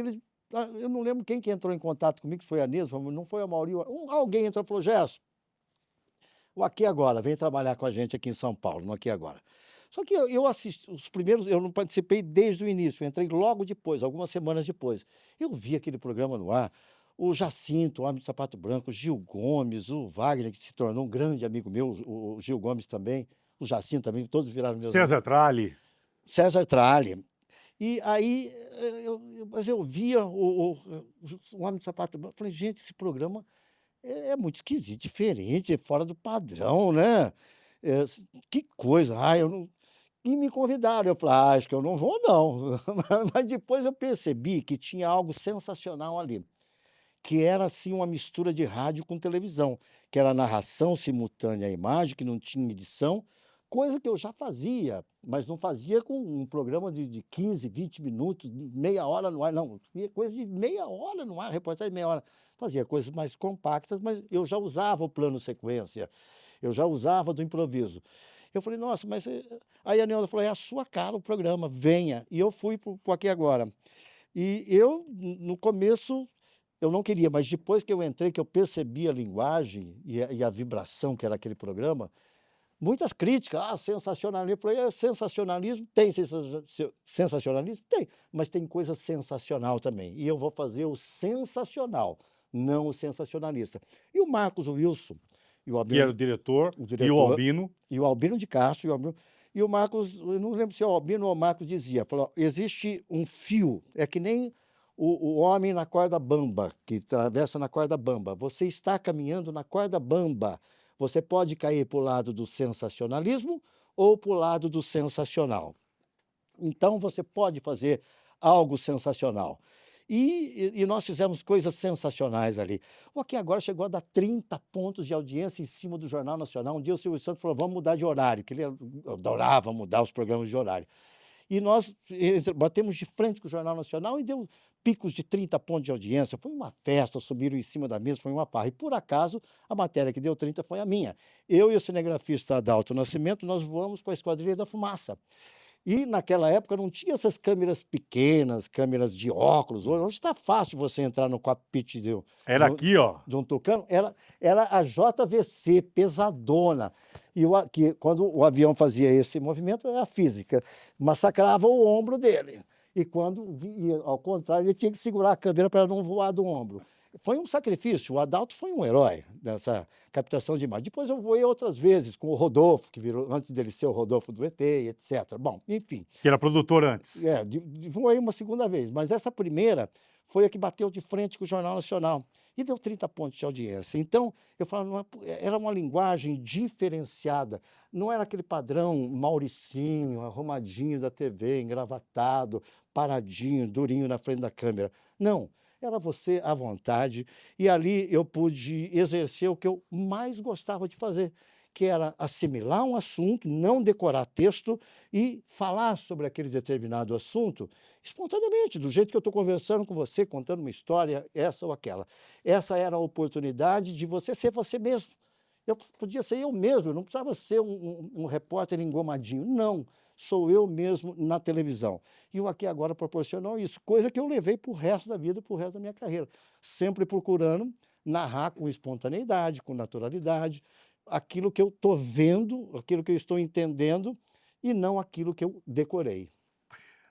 eu não lembro quem que entrou em contato comigo, que foi a Neuza, não foi a Mauri, alguém entrou e falou, Gerson, o Aqui Agora, vem trabalhar com a gente aqui em São Paulo, no Aqui Agora. Só que eu assisti, os primeiros, eu não participei desde o início, eu entrei logo depois, algumas semanas depois. Eu vi aquele programa no ar, o Jacinto, o Homem de Sapato Branco, o Gil Gomes, o Wagner, que se tornou um grande amigo meu, o Gil Gomes também, o Jacinto também, todos viraram meus amigos. César Tralli. E aí, mas eu via o Homem de Sapato Branco, falei, gente, esse programa é muito esquisito, diferente, é fora do padrão, né? Que coisa, E me convidaram. Eu falei, ah, acho que eu não vou, não. Mas depois eu percebi que tinha algo sensacional ali, que era assim uma mistura de rádio com televisão, que era narração simultânea à imagem, que não tinha edição, coisa que eu já fazia, mas não fazia com um programa de 15, 20 minutos, meia hora no ar, não. Coisa de meia hora no ar, reportagem de meia hora. Fazia coisas mais compactas, mas eu já usava o plano sequência, eu já usava do improviso. Eu falei, nossa, mas... Aí a Neuza falou, é a sua cara o programa, venha. E eu fui para o Aqui Agora. E eu, no começo, eu não queria, mas depois que eu entrei, que eu percebi a linguagem e a vibração que era aquele programa, muitas críticas, sensacionalismo. Eu falei, sensacionalismo? Tem sensacionalismo? Tem, mas tem coisa sensacional também. E eu vou fazer o sensacional, não o sensacionalista. E o Marcos Wilson, e o Que era Albino, o diretor, o e o diretor, Albino. e o Albino de Castro, e o Marcos, eu não lembro se é o Albino ou o Marcos dizia, falou, existe um fio, é que nem o homem na corda bamba, que atravessa na corda bamba. Você está caminhando na corda bamba. Você pode cair para o lado do sensacionalismo ou para o lado do sensacional. Então, você pode fazer algo sensacional. E nós fizemos coisas sensacionais ali. O Aqui Agora chegou a dar 30 pontos de audiência em cima do Jornal Nacional. Um dia o Silvio Santos falou, vamos mudar de horário, que ele adorava mudar os programas de horário. E nós batemos de frente com o Jornal Nacional e deu picos de 30 pontos de audiência. Foi uma festa, subiram em cima da mesa, foi uma farra. E, por acaso, a matéria que deu 30 foi a minha. Eu e o cinegrafista Adalto Nascimento, nós voamos com a Esquadrilha da Fumaça. E, naquela época, não tinha essas câmeras pequenas, câmeras de óculos. Hoje está fácil você entrar no cockpit Era aqui, ó. de um Tucano. Era a JVC, pesadona. E quando o avião fazia esse movimento, era a física. Massacrava o ombro dele. E quando ia ao contrário, ele tinha que segurar a câmera para não voar do ombro. Foi um sacrifício. O Adalto foi um herói nessa captação de imagem. Depois eu voei outras vezes com o Rodolfo, que virou, antes dele ser o Rodolfo do ET, etc. Bom, enfim. Que era produtor antes. Voei uma segunda vez, mas essa primeira foi a que bateu de frente com o Jornal Nacional e deu 30 pontos de audiência. Então, eu falo, era uma linguagem diferenciada, não era aquele padrão Mauricinho, arrumadinho da TV, engravatado, paradinho, durinho na frente da câmera. Não, era você à vontade, e ali eu pude exercer o que eu mais gostava de fazer, que era assimilar um assunto, não decorar texto e falar sobre aquele determinado assunto espontaneamente, do jeito que eu estou conversando com você, contando uma história, essa ou aquela. Essa era a oportunidade de você ser você mesmo. Eu podia ser eu mesmo, eu não precisava ser um repórter engomadinho. Não, sou eu mesmo na televisão. E o Aqui Agora proporcionou isso, coisa que eu levei para o resto da vida, para o resto da minha carreira. Sempre procurando narrar com espontaneidade, com naturalidade, aquilo que eu estou vendo, aquilo que eu estou entendendo, e não aquilo que eu decorei.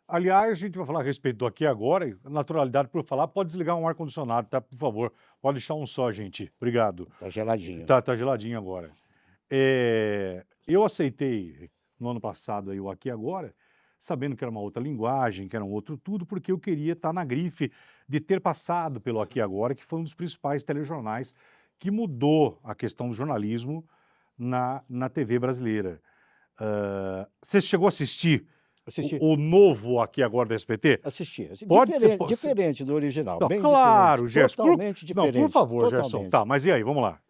Aliás, a gente vai falar a respeito do Aqui Agora, e naturalidade por falar, pode desligar um ar-condicionado, tá? Por favor, pode deixar um só, gente. Obrigado. Está geladinho. Tá geladinho agora. Eu aceitei no ano passado aí o Aqui Agora, sabendo que era uma outra linguagem, que era um outro tudo, porque eu queria estar na grife de ter passado pelo Aqui Agora, que foi um dos principais telejornais que mudou a questão do jornalismo na TV brasileira. Você chegou a assistir o novo Aqui Agora do SBT? Assisti. Diferente do original. Não, bem claro, diferente. Gerson. Totalmente diferente. Não, por favor, totalmente. Gerson. Tá, mas e aí, vamos lá.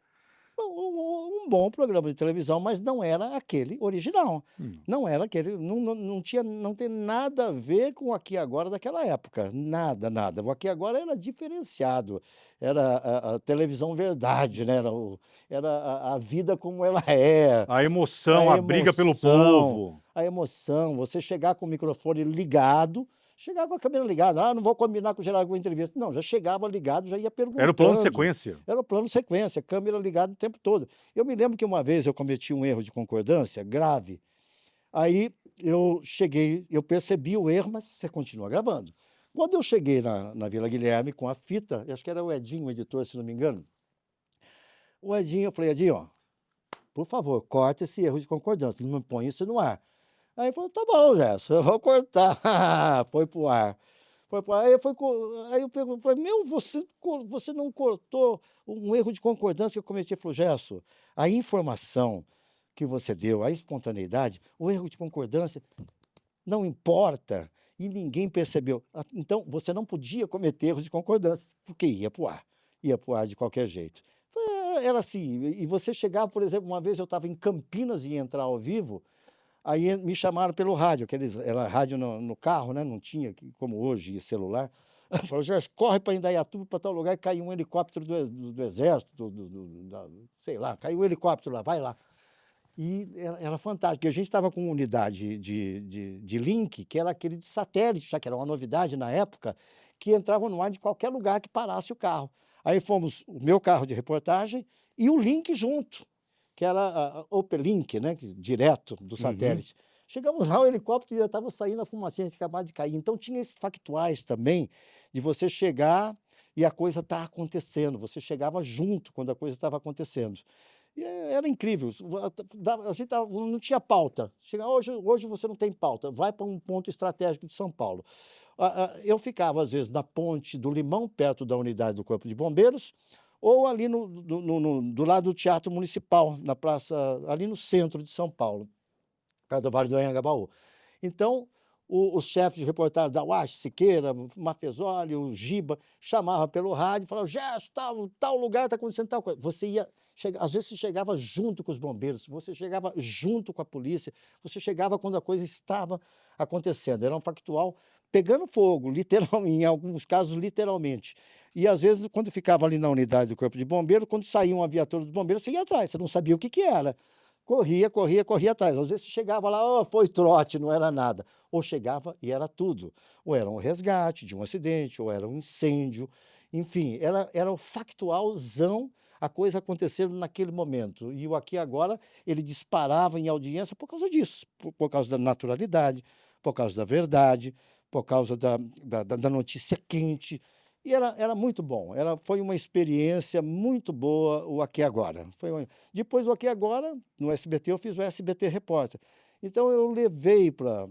Um bom programa de televisão, mas não era aquele original. Não era aquele, não tem nada a ver com o Aqui Agora daquela época. Nada, nada. O Aqui Agora era diferenciado. Era a televisão verdade, né? Era a vida como ela é. A emoção, a briga pelo povo. A emoção, você chegar com o microfone ligado, chegar com a câmera ligada, não vou combinar com o Geraldo com entrevista. Não, já chegava ligado, já ia perguntando. Era o plano sequência. Era o plano sequência, câmera ligada o tempo todo. Eu me lembro que uma vez eu cometi um erro de concordância grave, aí eu percebi o erro, mas você continua gravando. Quando eu cheguei na Vila Guilherme com a fita, acho que era o Edinho, o editor, se não me engano, eu falei, Edinho, ó, por favor, corta esse erro de concordância, não põe isso no ar. Aí ele falou, tá bom, Gerson, eu vou cortar. Foi pro ar. Aí eu falei, você não cortou um erro de concordância que eu cometi. Ele falou, Gerson, a informação que você deu, a espontaneidade, o erro de concordância, não importa, e ninguém percebeu. Então, você não podia cometer erros de concordância, porque ia para o ar de qualquer jeito. Era assim, e você chegava, por exemplo, uma vez eu estava em Campinas e ia entrar ao vivo, aí me chamaram pelo rádio, era rádio no carro, né? Não tinha, como hoje, celular. Falou, Jorge, corre para Indaiatuba, para tal lugar, e caiu um helicóptero do Exército, sei lá, caiu um helicóptero lá, vai lá. E era fantástico, porque a gente estava com uma unidade de link, que era aquele de satélite, já que era uma novidade na época, que entrava no ar de qualquer lugar que parasse o carro. Aí fomos o meu carro de reportagem e o link junto, que era a Opelink, né, direto do satélite. Chegamos lá, o helicóptero já estava saindo a fumacinha, tinha acabado de cair. Então tinha esses factuais também, de você chegar e a coisa está acontecendo. Você chegava junto quando a coisa estava acontecendo. E era incrível. A gente não tinha pauta. Hoje você não tem pauta. Vai para um ponto estratégico de São Paulo. Eu ficava, às vezes, na ponte do Limão, perto da unidade do Corpo de Bombeiros, ou ali do lado do Teatro Municipal, na praça, ali no centro de São Paulo, perto do Vale do Anhangabaú. Então, os chefes de reportagem da UASH, Siqueira, Mafezoli, o Giba, chamavam pelo rádio e falavam, Gerson, tal lugar está acontecendo tal coisa. Você ia, às vezes você chegava junto com os bombeiros, você chegava junto com a polícia, você chegava quando a coisa estava acontecendo. Era um factual pegando fogo, literalmente, em alguns casos, literalmente. E, às vezes, quando ficava ali na unidade do Corpo de Bombeiro, quando saía uma viatura dos bombeiros, você ia atrás, você não sabia o que era. Corria atrás. Às vezes você chegava lá, foi trote, não era nada. Ou chegava e era tudo. Ou era um resgate de um acidente, ou era um incêndio. Enfim, era o factualzão a coisa acontecendo naquele momento. E o Aqui Agora, ele disparava em audiência por causa disso, por causa da naturalidade, por causa da verdade, por causa da notícia quente. E era muito bom, foi uma experiência muito boa o Aqui Agora. Depois do Aqui Agora, no SBT, eu fiz o SBT Repórter. Então, eu levei para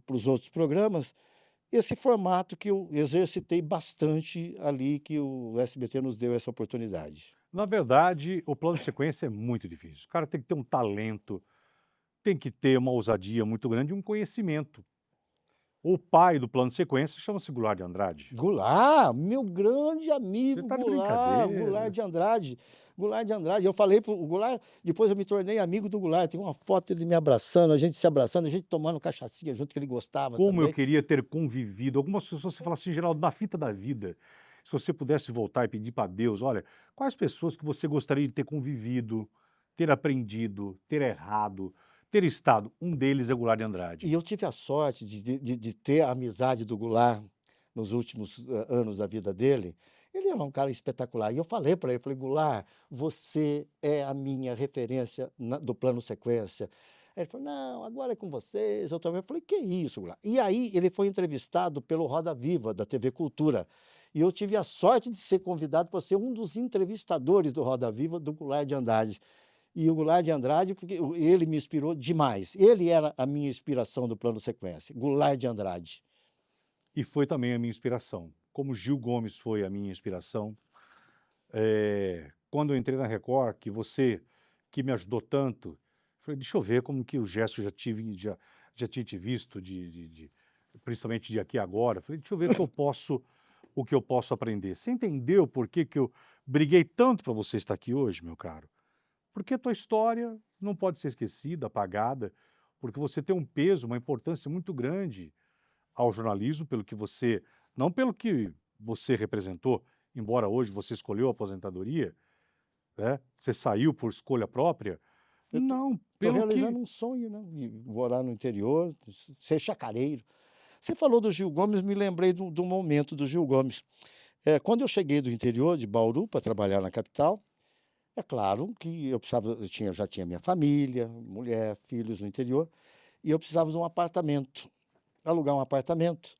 os outros programas esse formato que eu exercitei bastante ali, que o SBT nos deu essa oportunidade. Na verdade, o plano de sequência é muito difícil. O cara tem que ter um talento, tem que ter uma ousadia muito grande e um conhecimento. O pai do plano de sequência chama-se Goulart de Andrade. Goulart, meu grande amigo Você tá de Goulart, brincadeira. Goulart de Andrade. Goulart de Andrade. Eu falei pro Goulart, depois eu me tornei amigo do Goulart. Tem uma foto dele me abraçando, a gente se abraçando, a gente tomando cachaçinha junto, que ele gostava Como eu também. queria ter convivido. Algumas pessoas, você fala assim, Geraldo, na fita da vida, se você pudesse voltar e pedir para Deus, olha, quais pessoas que você gostaria de ter convivido, ter aprendido, ter errado, ter estado? Um deles é Goulart de Andrade. E eu tive a sorte de ter a amizade do Goulart nos últimos anos da vida dele. Ele era um cara espetacular. E eu falei para ele, Goulart, você é a minha referência do plano sequência. Ele falou, não, agora é com vocês. Eu também falei, que isso, Goulart? E aí ele foi entrevistado pelo Roda Viva, da TV Cultura. E eu tive a sorte de ser convidado para ser um dos entrevistadores do Roda Viva, do Goulart de Andrade. E o Goulart de Andrade, porque ele me inspirou demais. Ele era a minha inspiração do plano sequência, Goulart de Andrade. E foi também a minha inspiração. Como Gil Gomes foi a minha inspiração. Quando eu entrei na Record, que me ajudou tanto, falei, deixa eu ver como que o Gerson já tinha te visto, principalmente de Aqui Agora. Falei, deixa eu ver o que eu posso aprender. Você entendeu por que eu briguei tanto para você estar aqui hoje, meu caro? Porque a tua história não pode ser esquecida, apagada, porque você tem um peso, uma importância muito grande ao jornalismo, não pelo que você representou, embora hoje você escolheu a aposentadoria, né? Você saiu por escolha própria, não, Estou realizando um sonho, né? Morar no interior, ser chacareiro. Você falou do Gil Gomes, me lembrei do momento do Gil Gomes. Quando eu cheguei do interior, de Bauru, para trabalhar na capital, é claro que já tinha minha família, mulher, filhos no interior, e eu precisava de um apartamento, alugar um apartamento.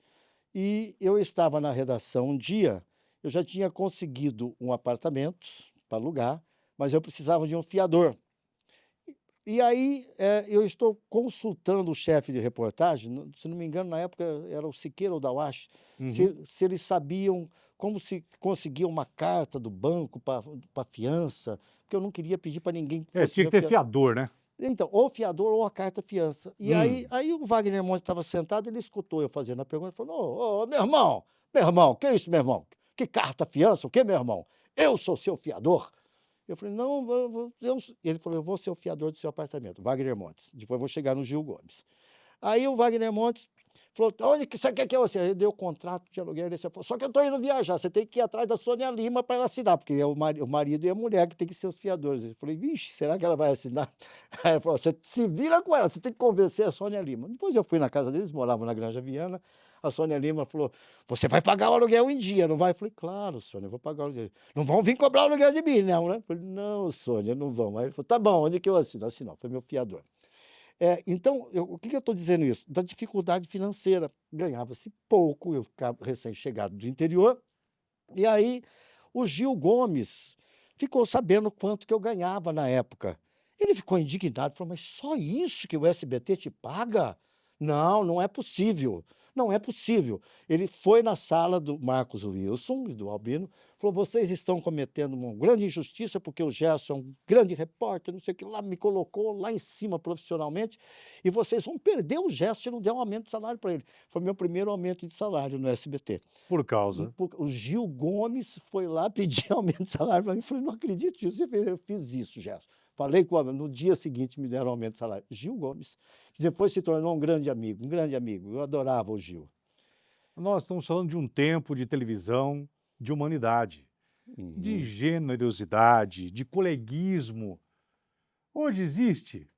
E eu estava na redação um dia, eu já tinha conseguido um apartamento para alugar, mas eu precisava de um fiador. E aí eu estou consultando o chefe de reportagem, se não me engano, na época era o Siqueira ou da UASH, se eles sabiam como se conseguia uma carta do banco para fiança, porque eu não queria pedir para ninguém. Tinha que ter fiador, né? Então, ou fiador ou a carta-fiança. E aí o Wagner Montes estava sentado, ele escutou eu fazendo a pergunta e falou: Ô, meu irmão, que isso, meu irmão? Que carta-fiança? O que, meu irmão? Eu sou seu fiador? Eu falei: não, ele falou: eu vou ser o fiador do seu apartamento, Wagner Montes. Depois eu vou chegar no Gil Gomes. Aí o Wagner Montes falou: onde que você quer que eu assine? Aí deu o contrato de aluguel. Ele falou: só que eu estou indo viajar, você tem que ir atrás da Sônia Lima para ela assinar, porque é o marido e a mulher que tem que ser os fiadores. Eu falei: vixe, será que ela vai assinar? Aí ele falou: você se vira com ela, você tem que convencer a Sônia Lima. Depois eu fui na casa deles, moravam na Granja Viana. A Sônia Lima falou: você vai pagar o aluguel em dia, não vai? Eu falei: claro, Sônia, eu vou pagar o aluguel. Não vão vir cobrar o aluguel de mim, não, né? Eu falei: não, Sônia, não vão. Aí ele falou: tá bom, onde que eu assino? Assinou, foi meu fiador. Então, o que eu estou dizendo isso? Da dificuldade financeira. Ganhava-se pouco, eu ficava recém-chegado do interior, e aí o Gil Gomes ficou sabendo quanto que eu ganhava na época. Ele ficou indignado, falou: mas só isso que o SBT te paga? Não, não é possível. Não é possível. Ele foi na sala do Marcos Wilson e do Albino, falou: vocês estão cometendo uma grande injustiça, porque o Gerson é um grande repórter, não sei o que lá, me colocou lá em cima profissionalmente, e vocês vão perder o Gerson se não der um aumento de salário para ele. Foi meu primeiro aumento de salário no SBT. Por causa. O Gil Gomes foi lá pedir aumento de salário para mim. Eu falei: não acredito nisso. Eu fiz isso, Gerson. Falei com no dia seguinte me deram aumento de salário. Gil Gomes, que depois se tornou um grande amigo, um grande amigo. Eu adorava o Gil. Nós estamos falando de um tempo de televisão de humanidade, de generosidade, de coleguismo. Hoje existe?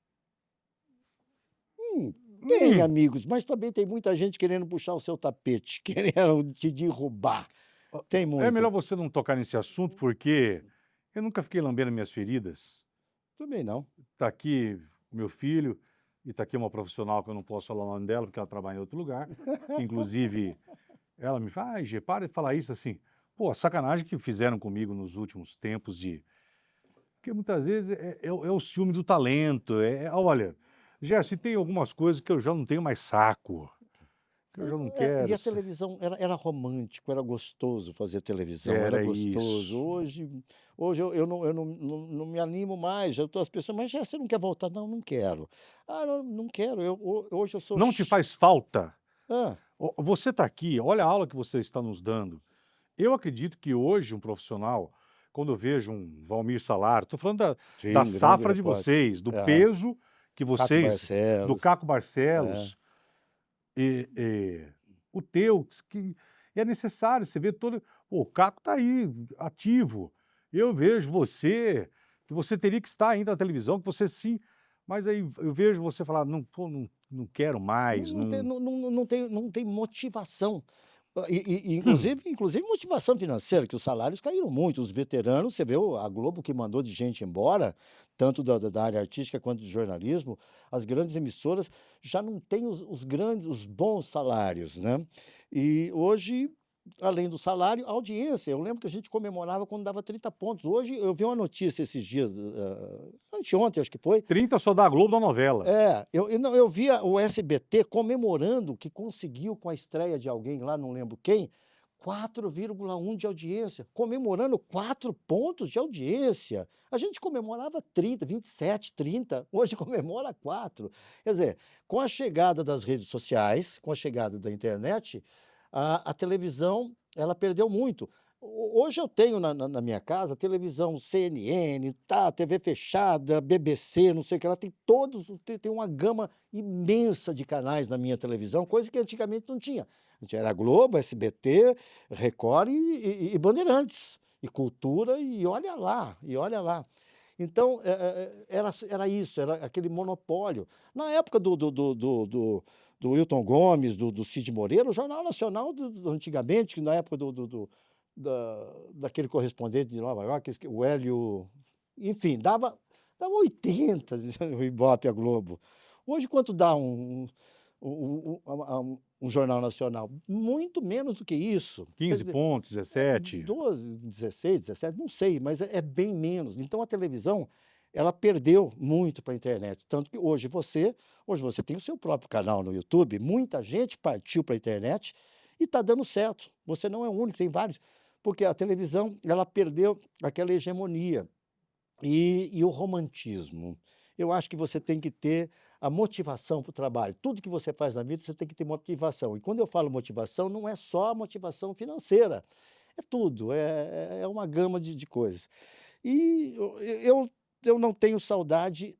Tem amigos, mas também tem muita gente querendo puxar o seu tapete, querendo te derrubar. Tem muito. É melhor você não tocar nesse assunto, porque eu nunca fiquei lambendo minhas feridas. Também não. Está aqui o meu filho, e está aqui uma profissional que eu não posso falar o nome dela, porque ela trabalha em outro lugar. Inclusive, ela me fala: Gê, para de falar isso assim. Pô, a sacanagem que fizeram comigo nos últimos tempos de... Porque muitas vezes é o ciúme do talento. Olha, Gerson, se tem algumas coisas que eu já não tenho mais saco, que eu já não quero. E a televisão era romântico, era gostoso fazer televisão, era Era gostoso. isso. Hoje eu não me animo mais. As pessoas: mas já você não quer voltar? Não, não quero. Ah, não quero. Hoje eu sou. Não te faz falta? Ah, Você está aqui, olha a aula que você está nos dando. Eu acredito que hoje um profissional, quando eu vejo um Valmir Salar, estou falando sim, da grande safra de repórter. vocês, do Ah, peso que Caco vocês, do Barcelos. Caco Barcelos, o teu, que é necessário, você vê todo... Pô, o Caco está aí, ativo. Eu vejo você, que você teria que estar ainda na televisão, que você sim... Mas aí eu vejo você falar: não quero mais, Não tem motivação. Hum. Inclusive motivação financeira, que os salários caíram muito. Os veteranos, você vê a Globo que mandou de gente embora, tanto da área artística quanto do jornalismo, as grandes emissoras já não têm os bons salários, né? E hoje, além do salário, a audiência. Eu lembro que a gente comemorava quando dava 30 pontos. Hoje, eu vi uma notícia esses dias, anteontem, acho que foi. 30 só dá Globo da novela. Eu via o SBT comemorando que conseguiu, com a estreia de alguém lá, não lembro quem, 4,1 de audiência, comemorando 4 pontos de audiência. A gente comemorava 30, 27, 30, hoje comemora 4. Quer dizer, com a chegada das redes sociais, com a chegada da internet, a televisão ela perdeu muito. Hoje eu tenho na minha casa televisão CNN, TV fechada, BBC, não sei o que lá, tem uma gama imensa de canais na minha televisão, coisa que antigamente não tinha. Era Globo, SBT, Record e Bandeirantes, e Cultura, e olha lá, e olha lá. Então, era isso, era aquele monopólio. Na época do Wilton Gomes, do Cid Moreira, o Jornal Nacional, antigamente, na época daquele correspondente de Nova York, o Hélio, enfim, dava 80 o Ibope, a Globo. Hoje, quanto dá um jornal nacional? Muito menos do que isso. 15 pontos, 17. 12, 16, 17, não sei, mas é bem menos. Então, a televisão, ela perdeu muito para a internet. Tanto que hoje você tem o seu próprio canal no YouTube, muita gente partiu para a internet e está dando certo. Você não é o único, tem vários. Porque a televisão, ela perdeu aquela hegemonia e o romantismo. Eu acho que você tem que ter a motivação para o trabalho. Tudo que você faz na vida, você tem que ter motivação. E quando eu falo motivação, não é só a motivação financeira, é tudo, é uma gama de coisas. E eu não tenho saudade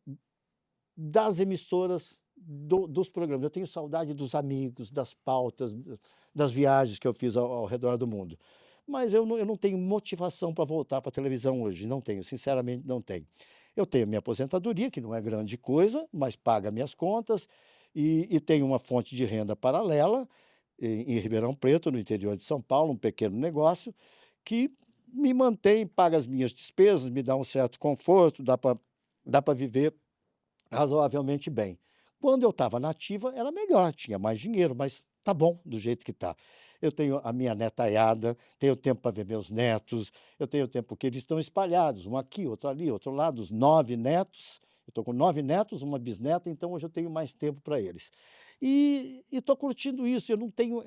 das emissoras, dos programas. Eu tenho saudade dos amigos, das pautas, das viagens que eu fiz ao redor do mundo. Mas eu não tenho motivação para voltar para a televisão hoje, não tenho, sinceramente não tenho. Eu tenho minha aposentadoria, que não é grande coisa, mas paga minhas contas, e tenho uma fonte de renda paralela em Ribeirão Preto, no interior de São Paulo, um pequeno negócio, que me mantém, paga as minhas despesas, me dá um certo conforto, dá para viver razoavelmente bem. Quando eu estava na ativa, era melhor, tinha mais dinheiro, mas tá bom do jeito que tá. Eu tenho a minha netaiada, tenho tempo para ver meus netos, eu tenho tempo porque eles estão espalhados, um aqui, outro ali, outro lado, os 9 netos. Eu estou com 9 netos, uma bisneta, então hoje eu tenho mais tempo para eles. E estou curtindo isso, eu não tenho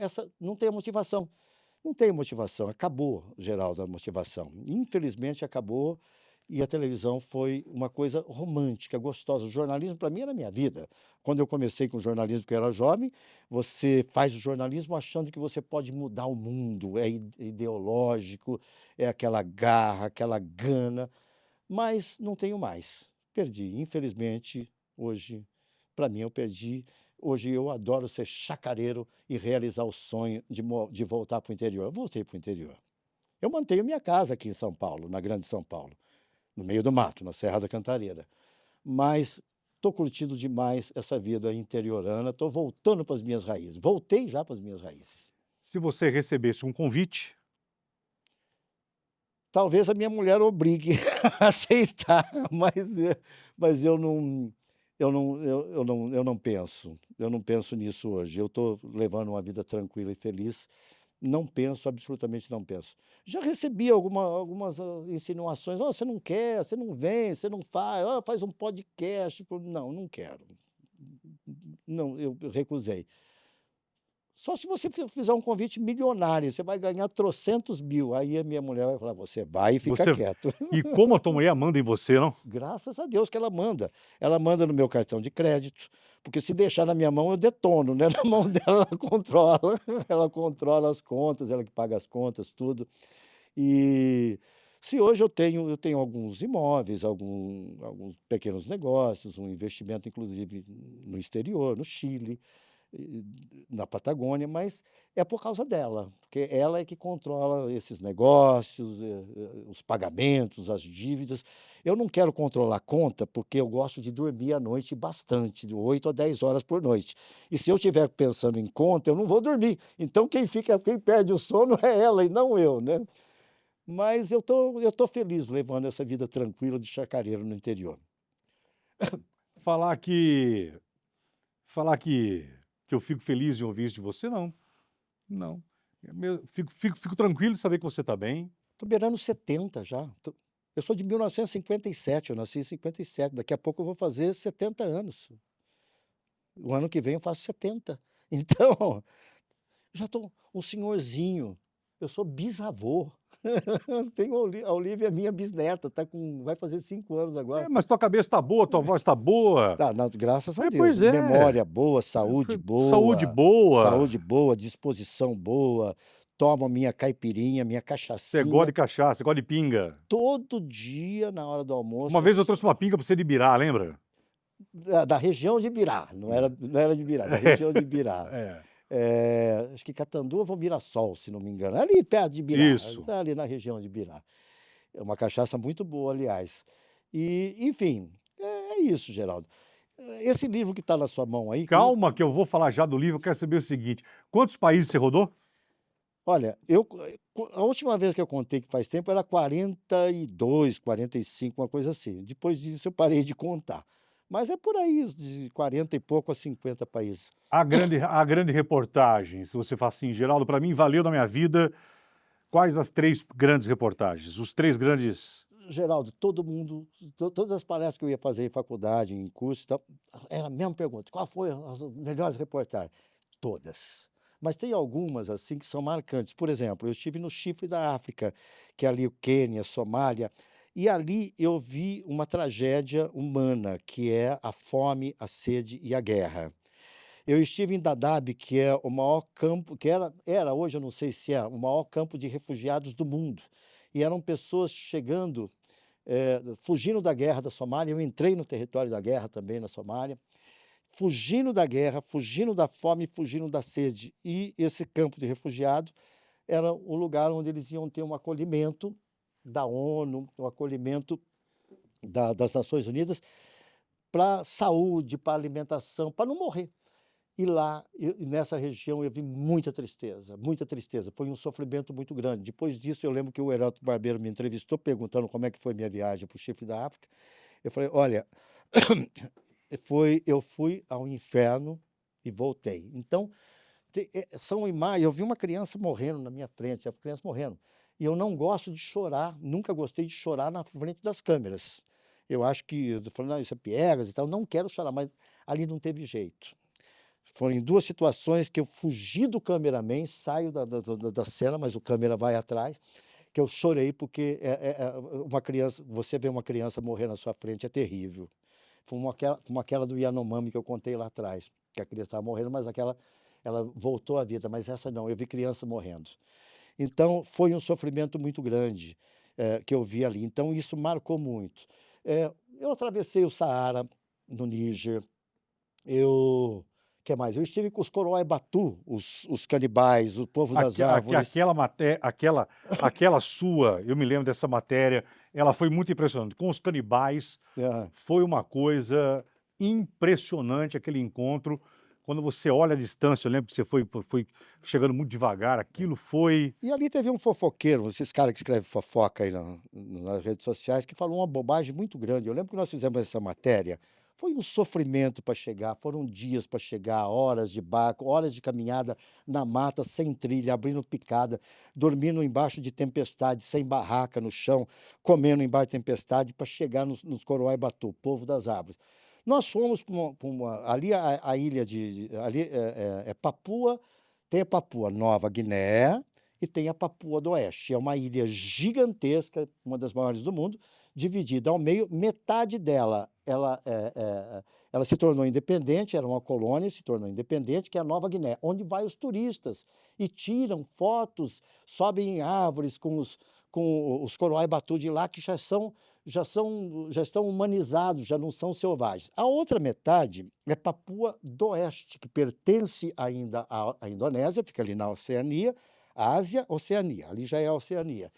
motivação. Não tenho motivação, acabou, Geraldo, a motivação. Infelizmente acabou. E a televisão foi uma coisa romântica, gostosa. O jornalismo, para mim, era a minha vida. Quando eu comecei com o jornalismo, que eu era jovem, você faz o jornalismo achando que você pode mudar o mundo, é ideológico, é aquela garra, aquela gana, mas não tenho mais. Perdi. Infelizmente, hoje, para mim, eu perdi. Hoje eu adoro ser chacareiro e realizar o sonho de voltar para o interior. Eu voltei para o interior. Eu mantenho minha casa aqui em São Paulo, na Grande São Paulo, no meio do mato, na Serra da Cantareira. Mas estou curtindo demais essa vida interiorana, estou voltando para as minhas raízes. Voltei já para as minhas raízes. Se você recebesse um convite, Talvez a minha mulher obrigue a aceitar, mas eu não penso. Eu não penso nisso hoje. Eu estou levando uma vida tranquila e feliz. Não penso, absolutamente não penso. Já recebi algumas insinuações. Você não quer, você não vem, você não faz, faz um podcast. Não, não quero. Não, eu recusei. Só se você fizer um convite milionário, você vai ganhar trocentos mil. Aí a minha mulher vai falar, você vai e fica você. quieto. E como a tua mulher manda em você, não? Graças a Deus que ela manda. Ela manda no meu cartão de crédito, porque se deixar na minha mão, eu detono, né? Na mão dela, ela controla as contas, ela que paga as contas, tudo. E se hoje eu tenho alguns imóveis, alguns pequenos negócios, um investimento, inclusive, no exterior, no Chile, na Patagônia, mas é por causa dela, porque ela é que controla esses negócios, os pagamentos, as dívidas. Eu não quero controlar a conta, porque eu gosto de dormir à noite bastante, de 8 a 10 horas por noite. E se eu estiver pensando em conta, eu não vou dormir. Então quem perde o sono é ela e não eu, né? Mas eu tô feliz levando essa vida tranquila de chacareiro no interior. Falar que eu fico feliz de ouvir isso de você, não. Não. Fico tranquilo de saber que você está bem. Estou beirando 70 já. Eu sou de 1957, eu nasci em 57. Daqui a pouco eu vou fazer 70 anos. O ano que vem eu faço 70. Então, já estou um senhorzinho. Eu sou bisavô. Tenho a Olivia, minha bisneta, vai fazer 5 anos agora. Mas tua cabeça está boa, tua voz está boa. Tá, não, graças a Deus. Pois é. Memória boa, saúde boa. Saúde boa, disposição boa. Tomo minha caipirinha, minha cachaçinha. Você gosta de cachaça, você gosta de pinga. Todo dia, na hora do almoço. Uma vez eu trouxe uma pinga para você de Ibirá, lembra? Da região de Ibirá, não era de Ibirá, da região de Ibirá. Acho que Catanduva ou Mirassol, se não me engano. Ali perto de Ibirá. Isso. Ali na região de Ibirá. É uma cachaça muito boa, aliás. E, enfim, é isso, Geraldo. Esse livro que está na sua mão aí... Calma, que eu vou falar já do livro, eu quero saber o seguinte. Quantos países você rodou? Olha, a última vez que eu contei, que faz tempo, era 42, 45, uma coisa assim. Depois disso eu parei de contar. Mas é por aí, de 40 e pouco a 50 países. A grande reportagem, se você fala assim, Geraldo, para mim valeu na minha vida, quais as 3 grandes reportagens? Os 3 grandes... Geraldo, todo mundo, todas as palestras que eu ia fazer em faculdade, em curso, era a mesma pergunta. Qual foi as melhores reportagens? Todas. Mas tem algumas assim que são marcantes. Por exemplo, eu estive no Chifre da África, que é ali o Quênia, Somália, E ali eu vi uma tragédia humana, que é a fome, a sede e a guerra. Eu estive em Dadaab, que é o maior campo, que era hoje eu não sei se é, o maior campo de refugiados do mundo. E eram pessoas chegando, fugindo da guerra da Somália. Eu entrei no território da guerra também na Somália, fugindo da guerra, fugindo da fome, fugindo da sede. E esse campo de refugiado era o lugar onde eles iam ter um acolhimento da ONU, um acolhimento das Nações Unidas para saúde, para alimentação, para não morrer. E lá, nessa região, eu vi muita tristeza, muita tristeza. Foi um sofrimento muito grande. Depois disso, eu lembro que o Heródoto Barbeiro me entrevistou perguntando como é que foi minha viagem para o Chifre da África. Eu falei, olha, eu fui ao inferno e voltei. Então, são imagens. Eu vi uma criança morrendo na minha frente, a criança morrendo. E eu não gosto de chorar, nunca gostei de chorar na frente das câmeras. Eu acho que, eu tô falando, não, isso é piegas e tal, não quero chorar, mas ali não teve jeito. Foram em 2 situações que eu fugi do cameraman, saio da cena, mas o câmera vai atrás, que eu chorei porque uma criança, você vê uma criança morrer na sua frente, é terrível. Foi como aquela do Yanomami que eu contei lá atrás, que a criança estava morrendo, mas ela voltou à vida, mas essa não, eu vi criança morrendo. Então, foi um sofrimento muito grande que eu vi ali. Então, isso marcou muito. Eu atravessei o Saara, no Níger. Que mais? Eu estive com os Coroai Batu, os canibais, o povo das árvores. Aquela sua, eu me lembro dessa matéria, ela foi muito impressionante. Com os canibais, foi uma coisa impressionante aquele encontro. Quando você olha a distância, eu lembro que você foi chegando muito devagar, aquilo foi... E ali teve um fofoqueiro, esses caras que escrevem fofoca aí nas redes sociais, que falou uma bobagem muito grande. Eu lembro que nós fizemos essa matéria, foi um sofrimento para chegar, foram dias para chegar, horas de barco, horas de caminhada na mata, sem trilha, abrindo picada, dormindo embaixo de tempestade, sem barraca no chão, comendo embaixo de tempestade para chegar nos Coroai Batu, povo das árvores. Nós fomos ali a ilha ali é Papua, tem a Papua Nova Guiné e tem a Papua do Oeste. É uma ilha gigantesca, uma das maiores do mundo, dividida ao meio. Metade dela, ela se tornou independente, era uma colônia, se tornou independente, que é a Nova Guiné, onde vai os turistas e tiram fotos, sobem em árvores com os Coroai Batu de lá, que já estão humanizados, já não são selvagens. A outra metade é Papua do Oeste, que pertence ainda à Indonésia, fica ali na Oceania, Ásia, Oceania, ali já é a Oceania,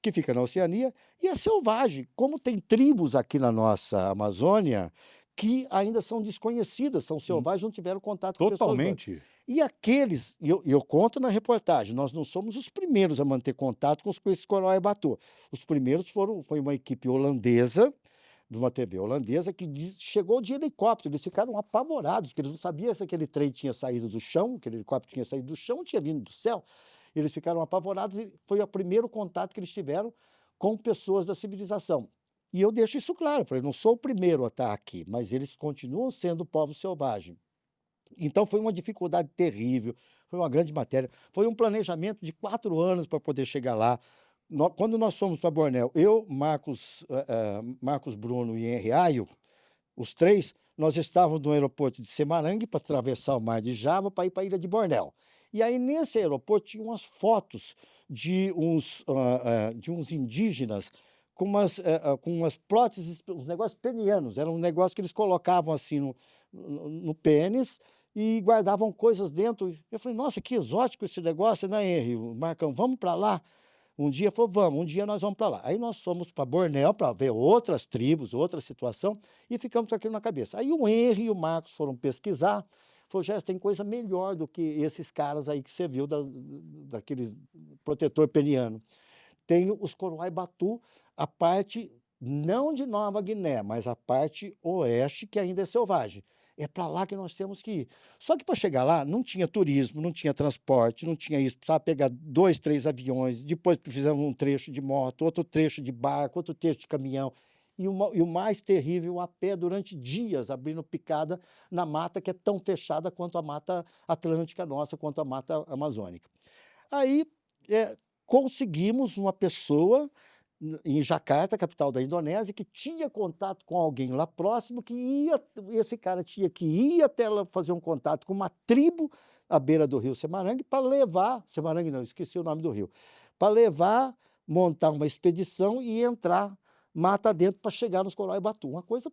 que fica na Oceania, e é selvagem, como tem tribos aqui na nossa Amazônia que ainda são desconhecidas, são selvagens, não tiveram contato com pessoas. Totalmente. E aqueles, eu conto na reportagem, nós não somos os primeiros a manter contato com esses Coroai Batu. Os primeiros foi uma equipe holandesa, de uma TV holandesa, que chegou de helicóptero. Eles ficaram apavorados, porque eles não sabiam se aquele trem tinha saído do chão, aquele helicóptero tinha saído do chão, tinha vindo do céu. Eles ficaram apavorados e foi o primeiro contato que eles tiveram com pessoas da civilização. E eu deixo isso claro, eu falei, não sou o primeiro a estar aqui, mas eles continuam sendo povo selvagem. Então, foi uma dificuldade terrível, foi uma grande matéria, foi um planejamento de 4 anos para poder chegar lá. Quando nós fomos para Bornéu, eu, Marcos Bruno e Henri Aio, os 3, nós estávamos no aeroporto de Semarang para atravessar o mar de Java para ir para a ilha de Bornéu. E aí, nesse aeroporto, tinha umas fotos de uns indígenas com umas próteses, uns negócios penianos. Era um negócio que eles colocavam assim no pênis e guardavam coisas dentro. Eu falei, nossa, que exótico esse negócio, né, Henri? O Marcão, vamos para lá? Um dia falou, vamos, um dia nós vamos para lá. Aí nós fomos para Bornéu para ver outras tribos, outra situação, e ficamos com aquilo na cabeça. Aí o Henri e o Marcos foram pesquisar, falou, Jéssica, tem coisa melhor do que esses caras aí que você viu, daquele protetor peniano. Tem os Coroai Batu, a parte não de Nova Guiné, mas a parte oeste, que ainda é selvagem. É para lá que nós temos que ir. Só que para chegar lá não tinha turismo, não tinha transporte, não tinha isso. Precisava pegar 2, 3 aviões, depois fizemos um trecho de moto, outro trecho de barco, outro trecho de caminhão. E o mais terrível, a pé durante dias, abrindo picada na mata que é tão fechada quanto a mata atlântica nossa, quanto a mata amazônica. Aí conseguimos uma pessoa em Jacarta, capital da Indonésia, que tinha contato com alguém lá próximo, esse cara tinha que ir até lá fazer um contato com uma tribo à beira do rio Semarang para levar, Semarang não, esqueci o nome do rio, para levar, montar uma expedição e entrar mata dentro para chegar nos Coral e Batu, uma coisa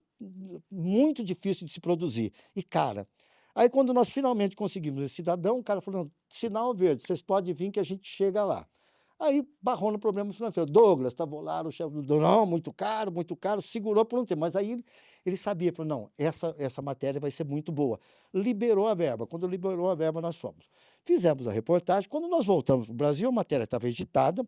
muito difícil de se produzir. E, cara, aí quando nós finalmente conseguimos esse cidadão, o cara falou, não, sinal verde, vocês podem vir que a gente chega lá. Aí barrou no problema financeiro. Douglas, estava lá, o chefe do não, muito caro, segurou por um tempo. Mas aí ele sabia, falou, não, essa matéria vai ser muito boa. Liberou a verba. Quando liberou a verba, nós fomos. Fizemos a reportagem. Quando nós voltamos para o Brasil, a matéria estava editada,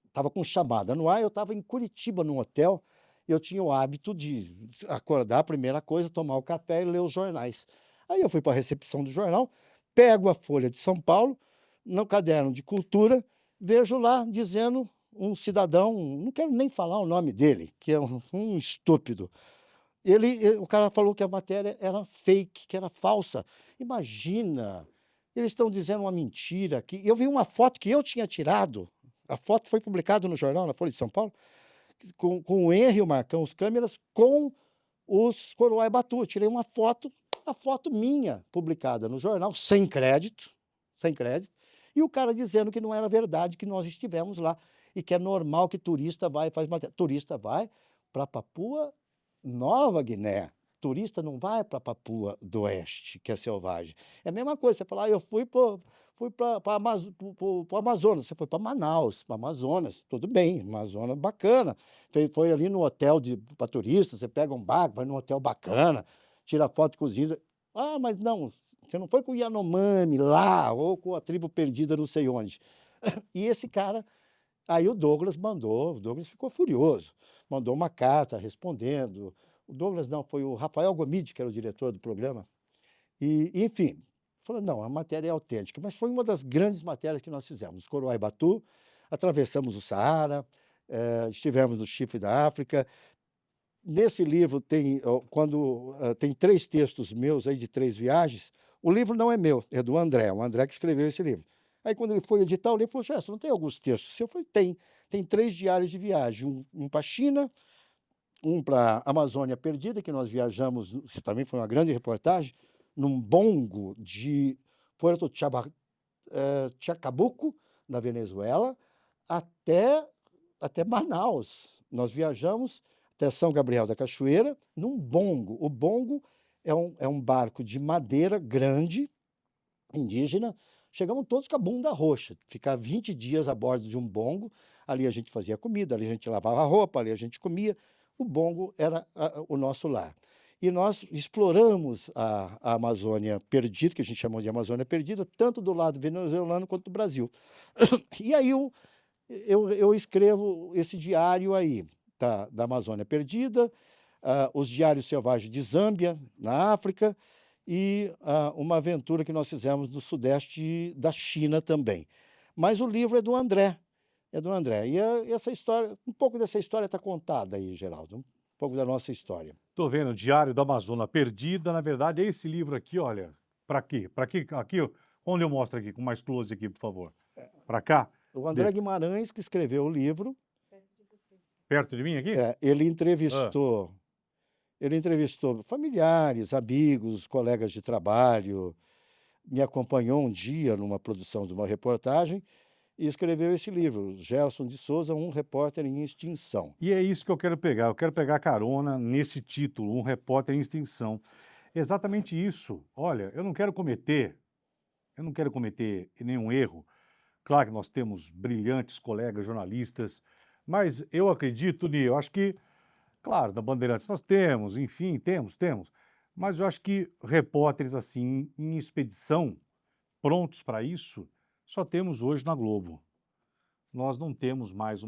estava com chamada no ar. Eu estava em Curitiba, num hotel. Eu tinha o hábito de acordar, a primeira coisa, tomar o café e ler os jornais. Aí eu fui para a recepção do jornal, pego a Folha de São Paulo, no caderno de cultura, vejo lá dizendo um cidadão, não quero nem falar o nome dele, que é um estúpido. O cara falou que a matéria era fake, que era falsa. Imagina, eles estão dizendo uma mentira. Que eu vi uma foto que eu tinha tirado, a foto foi publicada no jornal, na Folha de São Paulo, com o Henry e o Marcão, os câmeras, com os Coroai Batu. Eu tirei uma foto, a foto minha, publicada no jornal, sem crédito, e o cara dizendo que não era verdade, que nós estivemos lá, e que é normal que turista vai e faz matéria. Turista vai para Papua Nova Guiné. Turista não vai para Papua do Oeste, que é selvagem. É a mesma coisa, você fala, eu fui para o Amazonas, você foi para Manaus, para Amazonas, tudo bem, Amazonas bacana. Foi ali no hotel para turista, você pega um barco, vai num hotel bacana, tira foto com os índios. Ah, mas não, você não foi com o Yanomami lá, ou com a tribo perdida não sei onde. E esse cara, aí o Douglas ficou furioso, mandou uma carta respondendo. O Douglas não, foi o Rafael Gomide, que era o diretor do programa. E, enfim, falou, não, a matéria é autêntica, mas foi uma das grandes matérias que nós fizemos. Coroai Batu, atravessamos o Saara, estivemos no Chifre da África. Nesse livro tem 3 textos meus aí de 3 viagens. O livro não é meu, é do André, o André que escreveu esse livro. Aí, quando ele foi editar o livro, ele falou, Gerson, não tem alguns textos? Eu falei, tem 3 diários de viagem, um para a China, um para a Amazônia Perdida, que nós viajamos, que também foi uma grande reportagem, num bongo de Puerto Chacabuco, na Venezuela, até Manaus. Nós viajamos até São Gabriel da Cachoeira, num bongo. O bongo é um barco de madeira grande, indígena. Chegamos todos com a bunda roxa, ficar 20 dias a bordo de um bongo. Ali a gente fazia comida, ali a gente lavava a roupa, ali a gente comia. O bongo era o nosso lar. E nós exploramos a Amazônia Perdida, que a gente chamou de Amazônia Perdida, tanto do lado venezuelano quanto do Brasil. E aí eu escrevo esse diário aí, da Amazônia Perdida, os diários selvagens de Zâmbia, na África, e uma aventura que nós fizemos no sudeste da China também. Mas o livro é do André. E essa história, um pouco dessa história está contada aí, Geraldo, um pouco da nossa história. Estou vendo, Diário da Amazônia Perdida, na verdade é esse livro aqui, olha, para quê? Aqui, onde eu mostro aqui, com mais close aqui, por favor. Para cá? O André Guimarães, que escreveu o livro. Perto de mim aqui? Ele entrevistou familiares, amigos, colegas de trabalho, me acompanhou um dia numa produção de uma reportagem e escreveu esse livro, Gerson de Souza, um repórter em extinção. E é isso que eu quero pegar. Eu quero pegar carona nesse título, Um Repórter em Extinção. Exatamente isso. Olha, eu não quero cometer nenhum erro. Claro que nós temos brilhantes colegas jornalistas, mas eu acredito, eu acho que, claro, da Bandeirantes nós temos, enfim, temos, mas eu acho que repórteres assim, em expedição, prontos para isso, só temos hoje na Globo. Nós não temos mais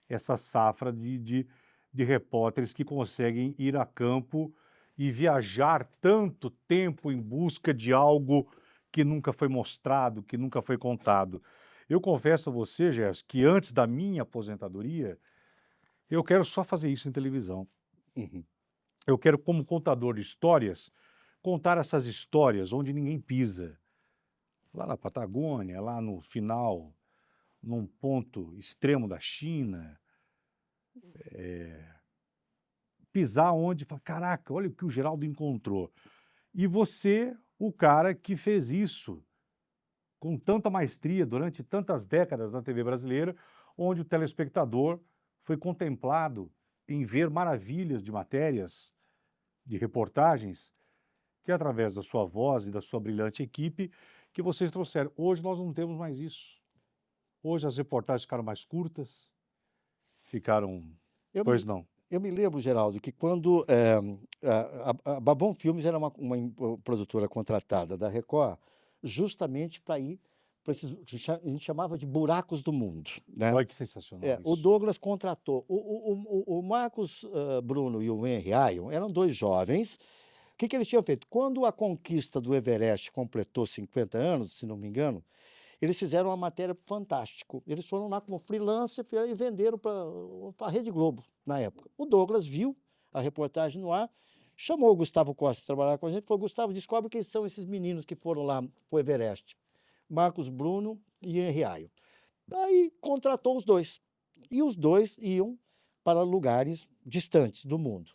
essa safra de repórteres que conseguem ir a campo e viajar tanto tempo em busca de algo que nunca foi mostrado, que nunca foi contado. Eu confesso a você, Gerson, que antes da minha aposentadoria, eu quero só fazer isso em televisão. Uhum. Eu quero, como contador de histórias, contar essas histórias onde ninguém pisa. Lá na Patagônia, lá no final num ponto extremo da China, pisar onde, fala, caraca, olha o que o Geraldo encontrou. E você, o cara que fez isso com tanta maestria durante tantas décadas na TV brasileira, onde o telespectador foi contemplado em ver maravilhas de matérias, de reportagens, que através da sua voz e da sua brilhante equipe, que vocês trouxeram. Hoje nós não temos mais isso. Hoje as reportagens ficaram mais curtas, ficaram... Eu Pois me, não. eu me lembro, Geraldo, que quando a Babon Filmes era uma produtora contratada da Record, justamente para ir para esses, a gente chamava de buracos do mundo, né? Olha que sensacional O isso. Douglas contratou. O Marcos Bruno e o Henry Ion eram dois jovens. O que eles tinham feito? Quando a conquista do Everest completou 50 anos, se não me engano, eles fizeram uma matéria Fantástico. Eles foram lá como freelancer e venderam para a Rede Globo, na época. O Douglas viu a reportagem no ar, chamou o Gustavo Costa para trabalhar com a gente e falou, Gustavo, descobre quem são esses meninos que foram lá para o Everest. Marcos Bruno e Henry Ion. Aí contratou os dois. E os dois iam para lugares distantes do mundo.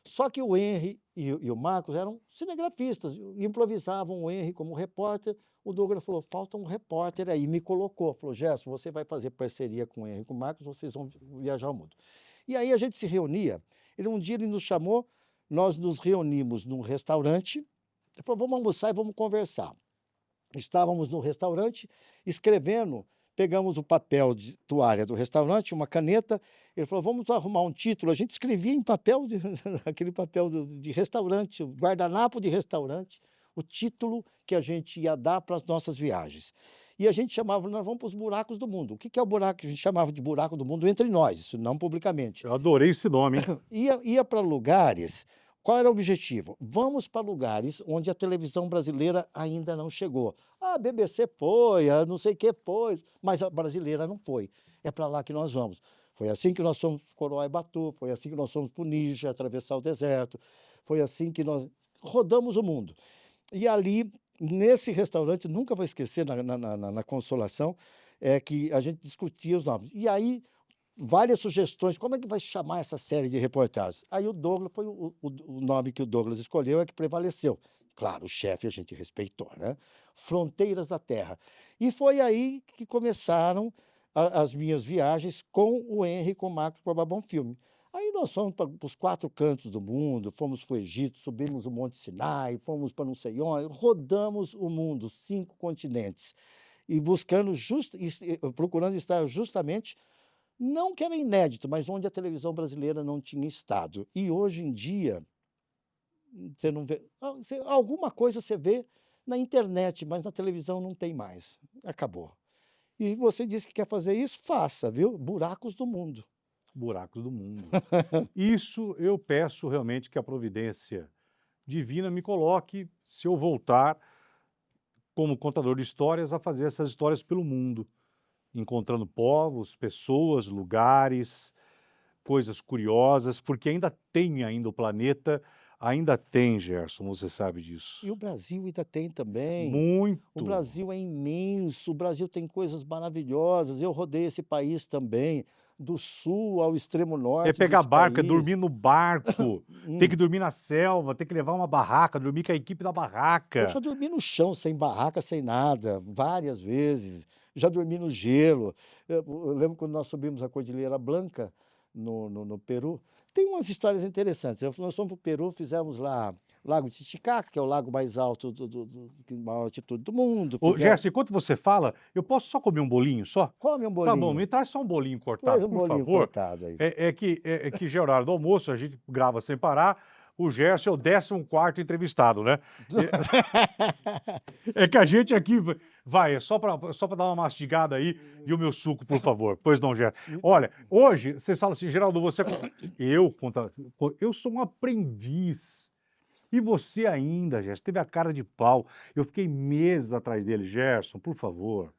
Só que o Henry e o Marcos eram cinegrafistas, improvisavam o Henry como repórter. O Douglas falou, falta um repórter aí, me colocou. Falou, Gerson, você vai fazer parceria com o Henry e com o Marcos, vocês vão viajar o mundo. E aí a gente se reunia. Um dia ele nos chamou, nós nos reunimos num restaurante. Ele falou, vamos almoçar e vamos conversar. Estávamos no restaurante escrevendo, pegamos o papel de toalha do restaurante, uma caneta, ele falou, vamos arrumar um título. A gente escrevia em papel, aquele papel de restaurante, guardanapo de restaurante, o título que a gente ia dar para as nossas viagens. E a gente chamava, nós vamos para os buracos do mundo. O que é o buraco que a gente chamava de buraco do mundo entre nós, isso não publicamente. Eu adorei esse nome, hein? Ia para lugares... Qual era o objetivo? Vamos para lugares onde a televisão brasileira ainda não chegou. A BBC foi, a não sei o que foi, mas a brasileira não foi. É para lá que nós vamos. Foi assim que nós fomos para Coroaibatu, foi assim que nós fomos para o Níger, atravessar o deserto, foi assim que nós rodamos o mundo. E ali, nesse restaurante, nunca vou esquecer, na Consolação, que a gente discutia os nomes. E aí... várias sugestões, como é que vai chamar essa série de reportagens? Aí o Douglas, foi o nome que o Douglas escolheu é que prevaleceu. Claro, o chefe a gente respeitou, né? Fronteiras da Terra. E foi aí que começaram as minhas viagens com o Henry e com o Marcos para o Babon Filme. Aí nós fomos para os 4 cantos do mundo, fomos para o Egito, subimos o Monte Sinai, fomos para não sei onde, rodamos o mundo, 5 continentes, e buscando, procurando estar justamente... não que era inédito, mas onde a televisão brasileira não tinha estado. E hoje em dia, você não vê... alguma coisa você vê na internet, mas na televisão não tem mais. Acabou. E você disse que quer fazer isso? Faça, viu? Buracos do mundo. Buracos do mundo. Isso eu peço realmente que a providência divina me coloque, se eu voltar como contador de histórias, a fazer essas histórias pelo mundo. Encontrando povos, pessoas, lugares, coisas curiosas, porque ainda o planeta, ainda tem, Gerson, você sabe disso. E o Brasil ainda tem também. Muito. O Brasil é imenso, o Brasil tem coisas maravilhosas. Eu rodei esse país também, do sul ao extremo norte. É pegar barco, é país. dormir no barco, tem que dormir na selva, tem que levar uma barraca, dormir com a equipe da barraca. Eu já dormi no chão, sem barraca, sem nada, várias vezes. Já dormi no gelo. Eu lembro quando nós subimos a Cordilheira Blanca, no Peru. Tem umas histórias interessantes. Nós fomos para o Peru, fizemos lá Lago Titicaca, que é o lago mais alto, maior altitude do mundo. Ô, Gerson, enquanto você fala, eu posso só comer um bolinho só? Come um bolinho. Tá bom, me traz só um bolinho cortado, Traz um por bolinho favor. cortado aí. É que já é horário do almoço, a gente grava sem parar. O Gerson é o 14º entrevistado, né? É que a gente aqui vai, é só para dar uma mastigada aí e o meu suco, por favor. Pois não, Gerson. Olha, hoje vocês falam assim, Geraldo, você... Eu sou um aprendiz. E você ainda, Gerson, teve a cara de pau. Eu fiquei meses atrás dele. Gerson, por favor.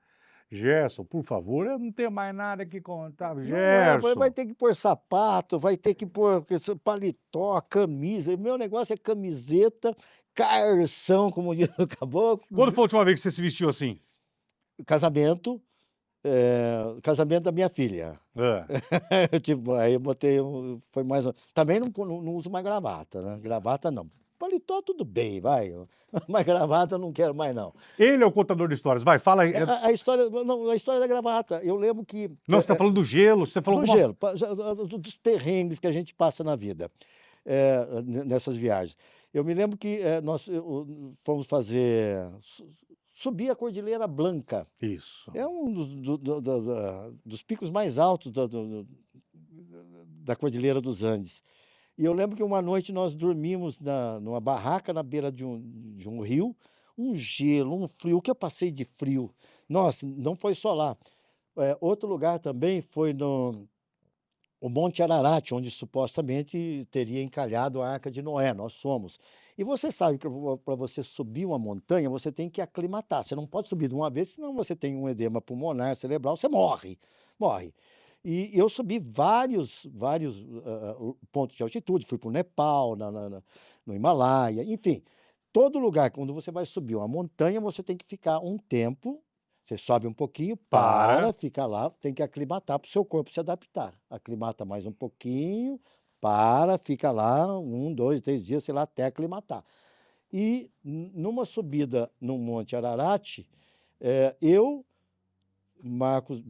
Gerson, por favor, eu não tenho mais nada que contar. Gerson. Vai ter que pôr sapato, vai ter que pôr paletó, camisa. Meu negócio é camiseta, carção, como diz o caboclo. Quando foi a última vez que você se vestiu assim? Casamento, casamento da minha filha. Tipo, aí eu botei, foi mais. Também não uso mais gravata, né? Gravata não. Paletó tudo bem, vai. Mas gravata eu não quero mais, não. Ele é o contador de histórias. Vai, fala aí. A história, não, a história da gravata. Eu lembro que. Não, você está falando do gelo, você falou Do alguma... gelo, dos perrengues que a gente passa na vida, nessas viagens. Eu me lembro que nós fomos subir a Cordilheira Blanca. Isso. É um dos picos mais altos da Cordilheira dos Andes. E eu lembro que uma noite nós dormimos numa barraca na beira de um rio, um gelo, um frio. O que eu passei de frio? Nossa, não foi só lá. Outro lugar também foi o Monte Ararat, onde supostamente teria encalhado a Arca de Noé. Nós somos. E você sabe que para você subir uma montanha, você tem que aclimatar. Você não pode subir de uma vez, senão você tem um edema pulmonar, cerebral, você morre. Morre. E eu subi vários pontos de altitude. Fui para o Nepal, no Himalaia, enfim. Todo lugar, quando você vai subir uma montanha, você tem que ficar um tempo. Você sobe um pouquinho, fica lá, tem que aclimatar para o seu corpo se adaptar. Aclimata mais um pouquinho, fica lá 1, 2, 3 dias, sei lá, até aclimatar. E numa subida no Monte Ararat, eu, Marcos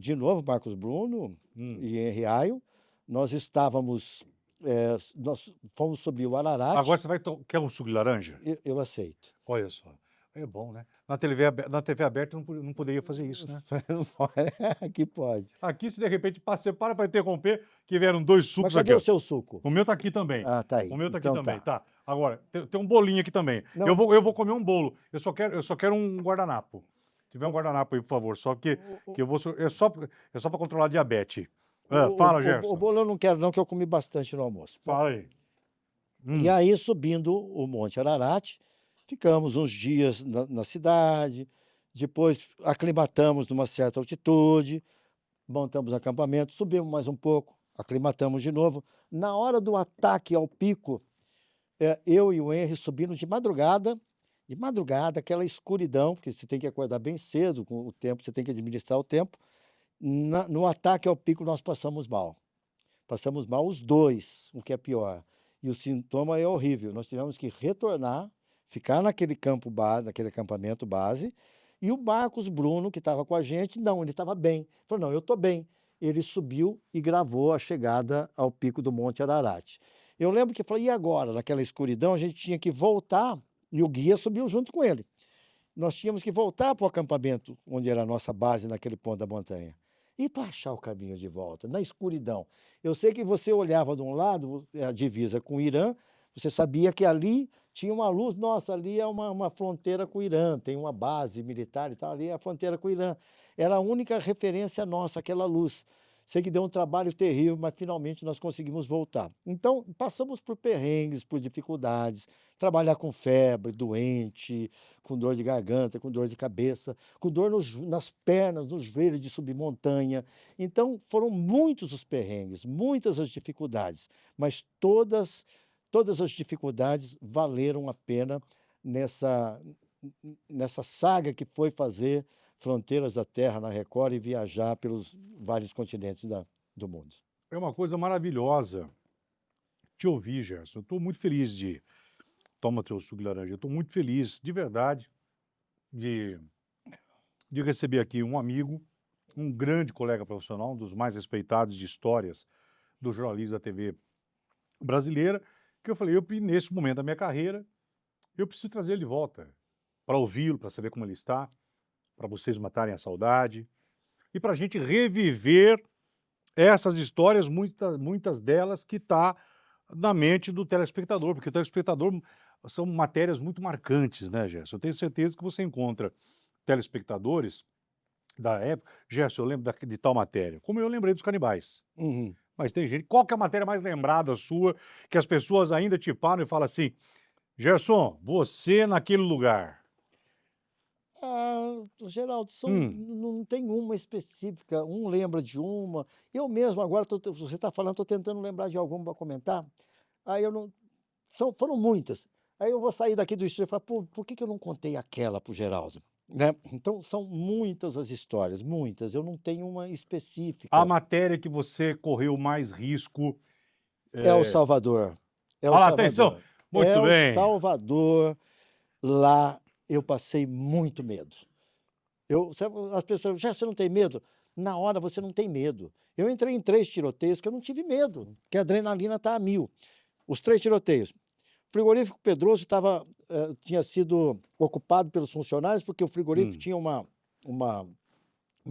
Bruno e Henri Aio, nós fomos subir o Ararat. Agora você quer um suco de laranja? Eu aceito. Olha só. É bom, né? Na TV aberta não poderia fazer isso, né? Aqui pode. Aqui, se de repente você para interromper, que vieram 2 sucos aqui. Mas cadê aqui. O seu suco? O meu tá aqui também. Ah, tá aí. O meu tá então, aqui também, tá. Agora, tem um bolinho aqui também. Não. Eu vou comer um bolo. Eu só quero um guardanapo. Se tiver um guardanapo aí, por favor. Só que eu vou... É só para controlar a diabetes. Fala, Gerson. O bolo eu não quero não, que eu comi bastante no almoço. Fala aí. E aí, subindo o Monte Ararat, ficamos uns dias na cidade, depois aclimatamos numa certa altitude, montamos acampamento, subimos mais um pouco, aclimatamos de novo. Na hora do ataque ao pico, eu e o Henry subimos de madrugada, aquela escuridão, porque você tem que acordar bem cedo com o tempo, você tem que administrar o tempo. No ataque ao pico, nós passamos mal. Passamos mal os dois, o que é pior. E o sintoma é horrível. Nós tivemos que retornar, ficar naquele campo base, naquele acampamento base, e o Marcos Bruno, que estava com a gente, não, ele estava bem. Ele falou, não, eu estou bem. Ele subiu e gravou a chegada ao pico do Monte Ararat. Eu lembro que eu falei, e agora? Naquela escuridão, a gente tinha que voltar, e o guia subiu junto com ele. Nós tínhamos que voltar para o acampamento, onde era a nossa base, naquele ponto da montanha. E para achar o caminho de volta, na escuridão. Eu sei que você olhava de um lado, a divisa com o Irã, você sabia que ali tinha uma luz, nossa, ali é uma fronteira com o Irã, tem uma base militar e tal, ali é a fronteira com o Irã. Era a única referência nossa, aquela luz. Sei que deu um trabalho terrível, mas finalmente nós conseguimos voltar. Então, passamos por perrengues, por dificuldades, trabalhar com febre, doente, com dor de garganta, com dor de cabeça, com dor nas pernas, nos joelhos de subir montanha. Então, foram muitos os perrengues, muitas as dificuldades, mas todas as dificuldades valeram a pena nessa saga que foi fazer Fronteiras da Terra na Record e viajar pelos vários continentes do mundo. É uma coisa maravilhosa te ouvir, Gerson. Eu estou muito feliz de... Toma teu suco de laranja. Eu estou muito feliz, de verdade, de receber aqui um amigo, um grande colega profissional, um dos mais respeitados de histórias do jornalismo da TV brasileira, que eu falei, nesse momento da minha carreira, eu preciso trazer ele de volta, para ouvi-lo, para saber como ele está, para vocês matarem a saudade, e para a gente reviver essas histórias, muitas delas que está na mente do telespectador, porque o telespectador são matérias muito marcantes, né, Gerson? Eu tenho certeza que você encontra telespectadores da época. Gerson, eu lembro de tal matéria, como eu lembrei dos canibais. Uhum. Mas tem gente, qual que é a matéria mais lembrada sua, que as pessoas ainda te param e falam assim, Gerson, você naquele lugar... Geraldo, não tem uma específica, um lembra de uma. Eu mesmo, agora, você está falando, estou tentando lembrar de alguma para comentar. Aí eu não. Foram muitas. Aí eu vou sair daqui do estúdio e falar, por que eu não contei aquela para o Geraldo? né? Então, são muitas as histórias, muitas. Eu não tenho uma A específica. matéria que você correu mais risco. É o Salvador. É o Olha lá, atenção! Salvador. É Muito o bem. Salvador. Lá eu passei muito medo. As pessoas, já você não tem medo? Na hora você não tem medo. Eu entrei em 3 tiroteios que eu não tive medo, que a adrenalina está a 1000. Os 3 tiroteios. O frigorífico Pedroso tinha sido ocupado pelos funcionários, porque o frigorífico tinha uma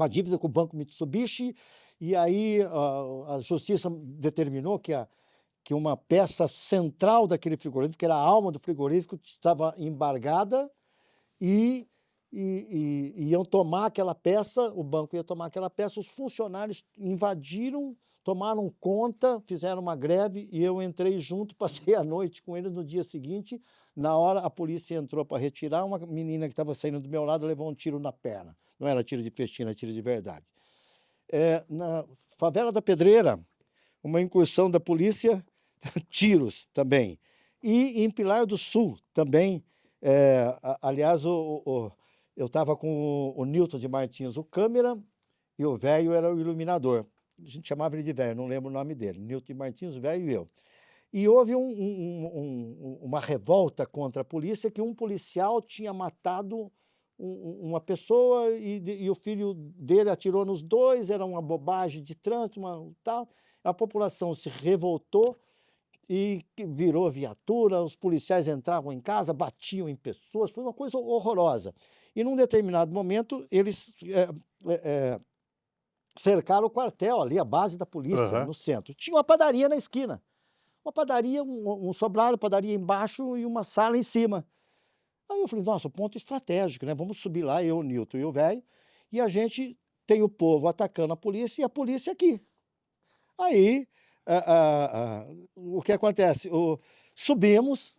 dívida com o Banco Mitsubishi, e aí a justiça determinou que uma peça central daquele frigorífico, que era a alma do frigorífico, estava embargada e iam tomar aquela peça, o banco ia tomar aquela peça, os funcionários invadiram, tomaram conta, fizeram uma greve e eu entrei junto, passei a noite com eles no dia seguinte. Na hora, a polícia entrou para retirar, uma menina que estava saindo do meu lado levou um tiro na perna. Não era tiro de festina, era tiro de verdade. Na favela da Pedreira, uma incursão da polícia, tiros também. E em Pilar do Sul também, aliás, eu estava com o Newton de Martins, o câmera, e o velho era o iluminador. A gente chamava ele de velho, não lembro o nome dele. Newton de Martins, o velho e eu. E houve uma revolta contra a polícia, que um policial tinha matado uma pessoa e o filho dele atirou nos dois, era uma bobagem de trânsito, tal. A população se revoltou e virou viatura, os policiais entravam em casa, batiam em pessoas, foi uma coisa horrorosa. E num determinado momento, eles cercaram o quartel ali, a base da polícia, no centro. Tinha uma padaria na esquina. Uma padaria, um sobrado, padaria embaixo e uma sala em cima. Aí eu falei, nossa, ponto estratégico, né? Vamos subir lá, eu, o Nilton e o velho, e a gente tem o povo atacando a polícia e a polícia aqui. Aí, o que acontece? Subimos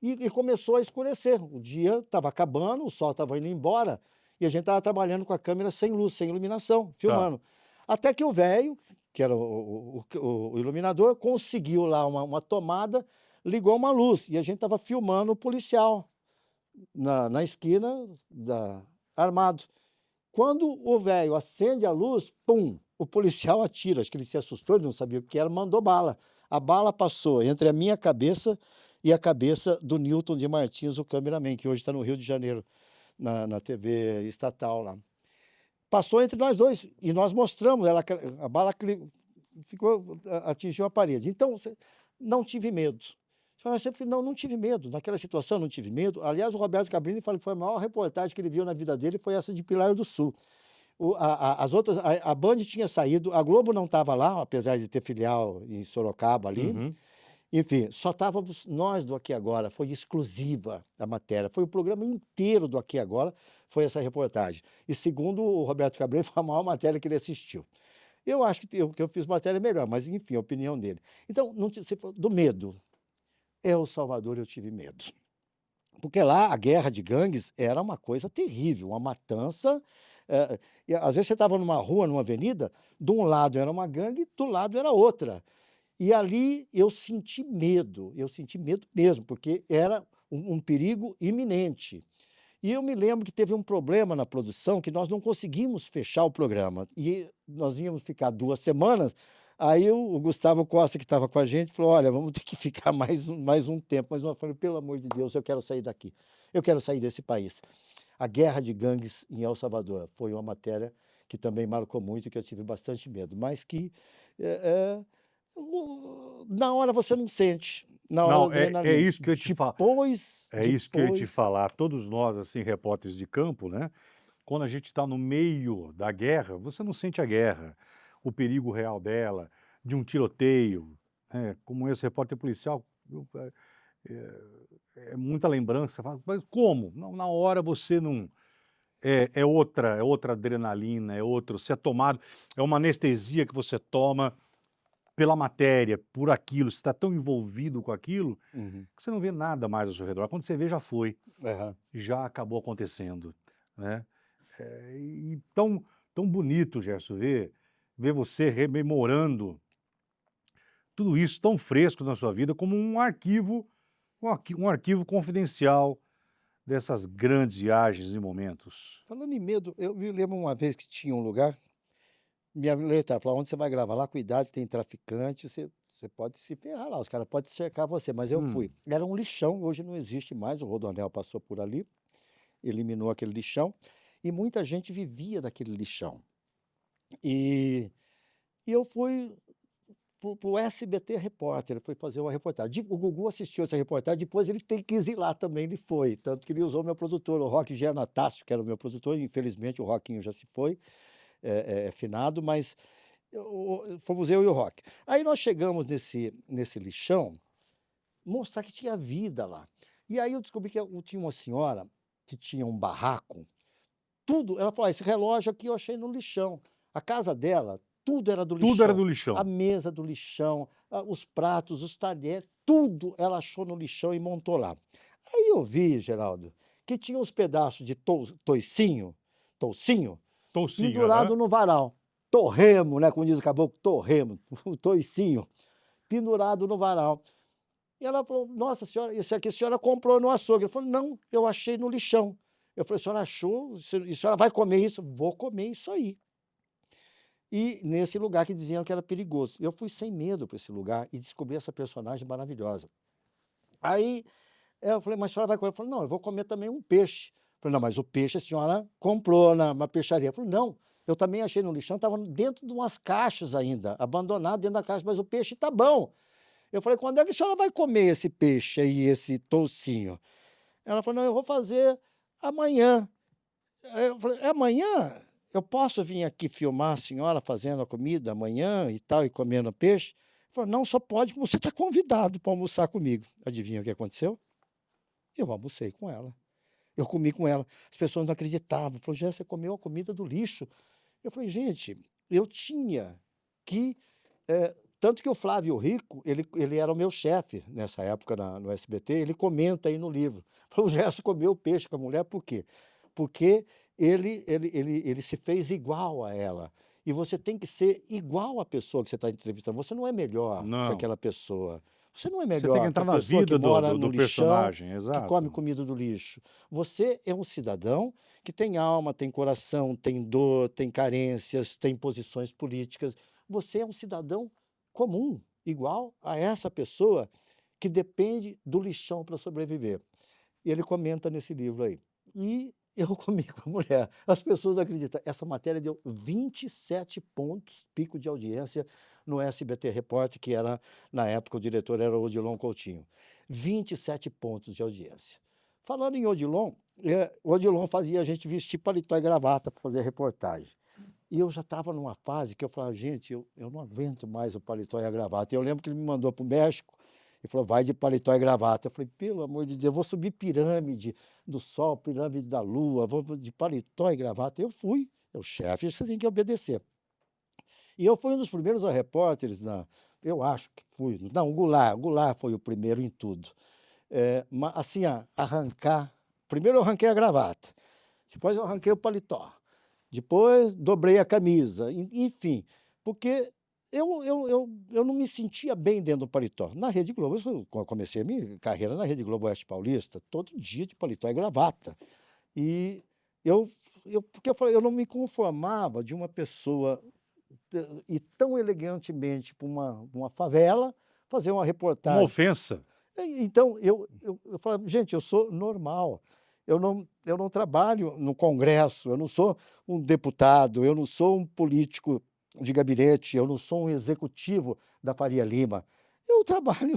e começou a escurecer. O dia estava acabando, o sol estava indo embora, e a gente estava trabalhando com a câmera sem luz, sem iluminação, filmando. Até que o velho, que era o iluminador, conseguiu lá uma tomada, ligou uma luz, e a gente estava filmando o policial na esquina, armado. Quando o velho acende a luz, pum, o policial atira. Acho que ele se assustou, ele não sabia o que era, mandou bala. A bala passou entre a minha cabeça e a cabeça do Newton de Martins, o cameraman, que hoje está no Rio de Janeiro, na TV estatal lá. Passou entre nós dois e nós mostramos, a bala atingiu a parede. Então, não tive medo. Eu sempre falei, não tive medo. Naquela situação, não tive medo. Aliás, o Roberto Cabrini falou que foi a maior reportagem que ele viu na vida dele, foi essa de Pilar do Sul. As outras, a Band tinha saído, a Globo não estava lá, apesar de ter filial em Sorocaba ali. Enfim, só estávamos nós do Aqui Agora, foi exclusiva a matéria. Foi o programa inteiro do Aqui Agora, foi essa reportagem. E segundo o Roberto Cabrini, foi a maior matéria que ele assistiu. Eu acho que eu fiz matéria melhor, mas enfim, a opinião dele. Então, você falou do medo. El Salvador eu tive medo. Porque lá a guerra de gangues era uma coisa terrível, uma matança. E às vezes você estava numa rua, numa avenida, de um lado era uma gangue, do lado era outra. E ali eu senti medo mesmo, porque era um perigo iminente. E eu me lembro que teve um problema na produção, que nós não conseguimos fechar o programa. E nós íamos ficar 2 semanas. Aí o Gustavo Costa, que estava com a gente, falou, olha, vamos ter que ficar mais um tempo. Mas eu falei, pelo amor de Deus, eu quero sair daqui. Eu quero sair desse país. A guerra de gangues em El Salvador foi uma matéria que também marcou muito e que eu tive bastante medo. Mas que na hora você não sente. Na hora da adrenalina. É isso que eu te falo. Isso que eu ia te falar. Todos nós, assim, repórteres de campo, né? Quando a gente está no meio da guerra, você não sente a guerra, o perigo real dela, de um tiroteio, né? Como esse repórter policial, é muita lembrança. Mas como? Não, na hora você não... É outra adrenalina, você é tomado, é uma anestesia que você toma pela matéria, por aquilo, você está tão envolvido com aquilo, que você não vê nada mais ao seu redor. Quando você vê, já foi, já acabou acontecendo, né? E tão bonito, Gerson, ver você rememorando tudo isso tão fresco na sua vida como um arquivo confidencial, dessas grandes viagens e momentos? Falando em medo, eu me lembro uma vez que tinha um lugar, minha letra falou: "Onde você vai gravar? Lá cuidado, tem traficante, você pode se ferrar lá, os caras podem cercar você", mas eu fui. Hum, Era um lixão, hoje não existe mais, o Rodoanel passou por ali, eliminou aquele lixão, e muita gente vivia daquele lixão. E e eu fui para o SBT Repórter, ele foi fazer uma reportagem. O Gugu assistiu essa reportagem, depois ele quis ir lá também, ele foi, tanto que ele usou meu produtor, o Roque Giannatácio, que era o meu produtor, infelizmente o Roquinho já se foi, finado, mas fomos eu e o Roque. Aí nós chegamos nesse lixão, mostrar que tinha vida lá. E aí eu descobri que tinha uma senhora que tinha um barraco, tudo, ela falou: "Esse relógio aqui eu achei no lixão". A casa dela, tudo era do tudo era lixão. do A lixão. mesa do lixão, os pratos, os talheres, tudo ela achou no lixão e montou lá. Aí eu vi, Geraldo, que tinha uns pedaços de toucinho, Toucinho, aham. pendurado no varal. Torremo, né, como diz o caboclo, torremo, o toicinho, pendurado no varal. E ela falou: "Nossa senhora, isso aqui a senhora comprou no açougue?" Ele falou: "Não, eu achei no lixão". Eu falei: "A senhora achou? E a senhora vai comer isso?" "Vou comer isso aí". E nesse lugar que diziam que era perigoso. Eu fui sem medo para esse lugar e descobri essa personagem maravilhosa. Aí eu falei: "Mas a senhora vai comer?" Ele falou: "Não, eu vou comer também um peixe". Eu falei: "Não, mas o peixe a senhora comprou na peixaria". Ele falou: "Não, eu também achei no lixão, estava dentro de umas caixas ainda, abandonado dentro da caixa, mas o peixe está bom". Eu falei: "Quando é que a senhora vai comer esse peixe aí, esse toucinho?" Ela falou: "Não, eu vou fazer amanhã". Aí eu falei: "É amanhã? Eu posso vir aqui filmar a senhora fazendo a comida amanhã e tal, e comendo peixe?" Ele falou: "Não, só pode, você está convidado para almoçar comigo". Adivinha o que aconteceu? Eu almocei com ela. Eu comi com ela. As pessoas não acreditavam. Falou: "Jé, você comeu a comida do lixo". Eu falei: "Gente, eu tinha que". Tanto que o Flávio Rico, ele era o meu chefe nessa época no SBT, ele comenta aí no livro. Falou: "O Gerson comeu peixe com a mulher, por quê? Porque ele se fez igual a ela. E você tem que ser igual à pessoa que você está entrevistando. Você não é melhor que Não, aquela pessoa. Você não é você tem que melhor que entrar a na pessoa que vida mora no do lixão, personagem, que come exato. comida do lixo. Você é um cidadão que tem alma, tem coração, tem dor, tem carências, tem posições políticas. Você é um cidadão comum, igual a essa pessoa que depende do lixão para sobreviver. E ele comenta nesse livro aí. E eu comi com a mulher. As pessoas não acreditam. Essa matéria deu 27 pontos, pico de audiência, no SBT Repórter, que era, na época, o diretor era o Odilon Coutinho. 27 pontos de audiência. Falando em Odilon, o Odilon fazia a gente vestir paletó e gravata para fazer reportagem. E eu já estava numa fase que eu falava: "Gente, eu não aguento mais o paletó e a gravata". E eu lembro que ele me mandou para o México e falou: "Vai de paletó e gravata". Eu falei: "Pelo amor de Deus, eu vou subir pirâmide do Sol, pirâmide da Lua, vou de paletó e gravata". Eu fui, é o chefe, você tem que obedecer. E eu fui um dos primeiros repórteres eu acho que fui, não, o Goulart foi o primeiro em tudo. Assim, arrancar, primeiro eu arranquei a gravata, depois eu arranquei o paletó. Depois dobrei a camisa, enfim, porque eu não me sentia bem dentro do paletó. Na Rede Globo, eu comecei a minha carreira na Rede Globo Oeste Paulista, todo dia de paletó e gravata. E eu porque eu falei, eu não me conformava de uma pessoa ir tão elegantemente para uma favela, fazer uma Uma reportagem. ofensa. Então, eu falava: "Gente, eu sou normal, eu não trabalho no Congresso, eu não sou um deputado, eu não sou um político de gabinete, eu não sou um executivo da Faria Lima. Eu trabalho,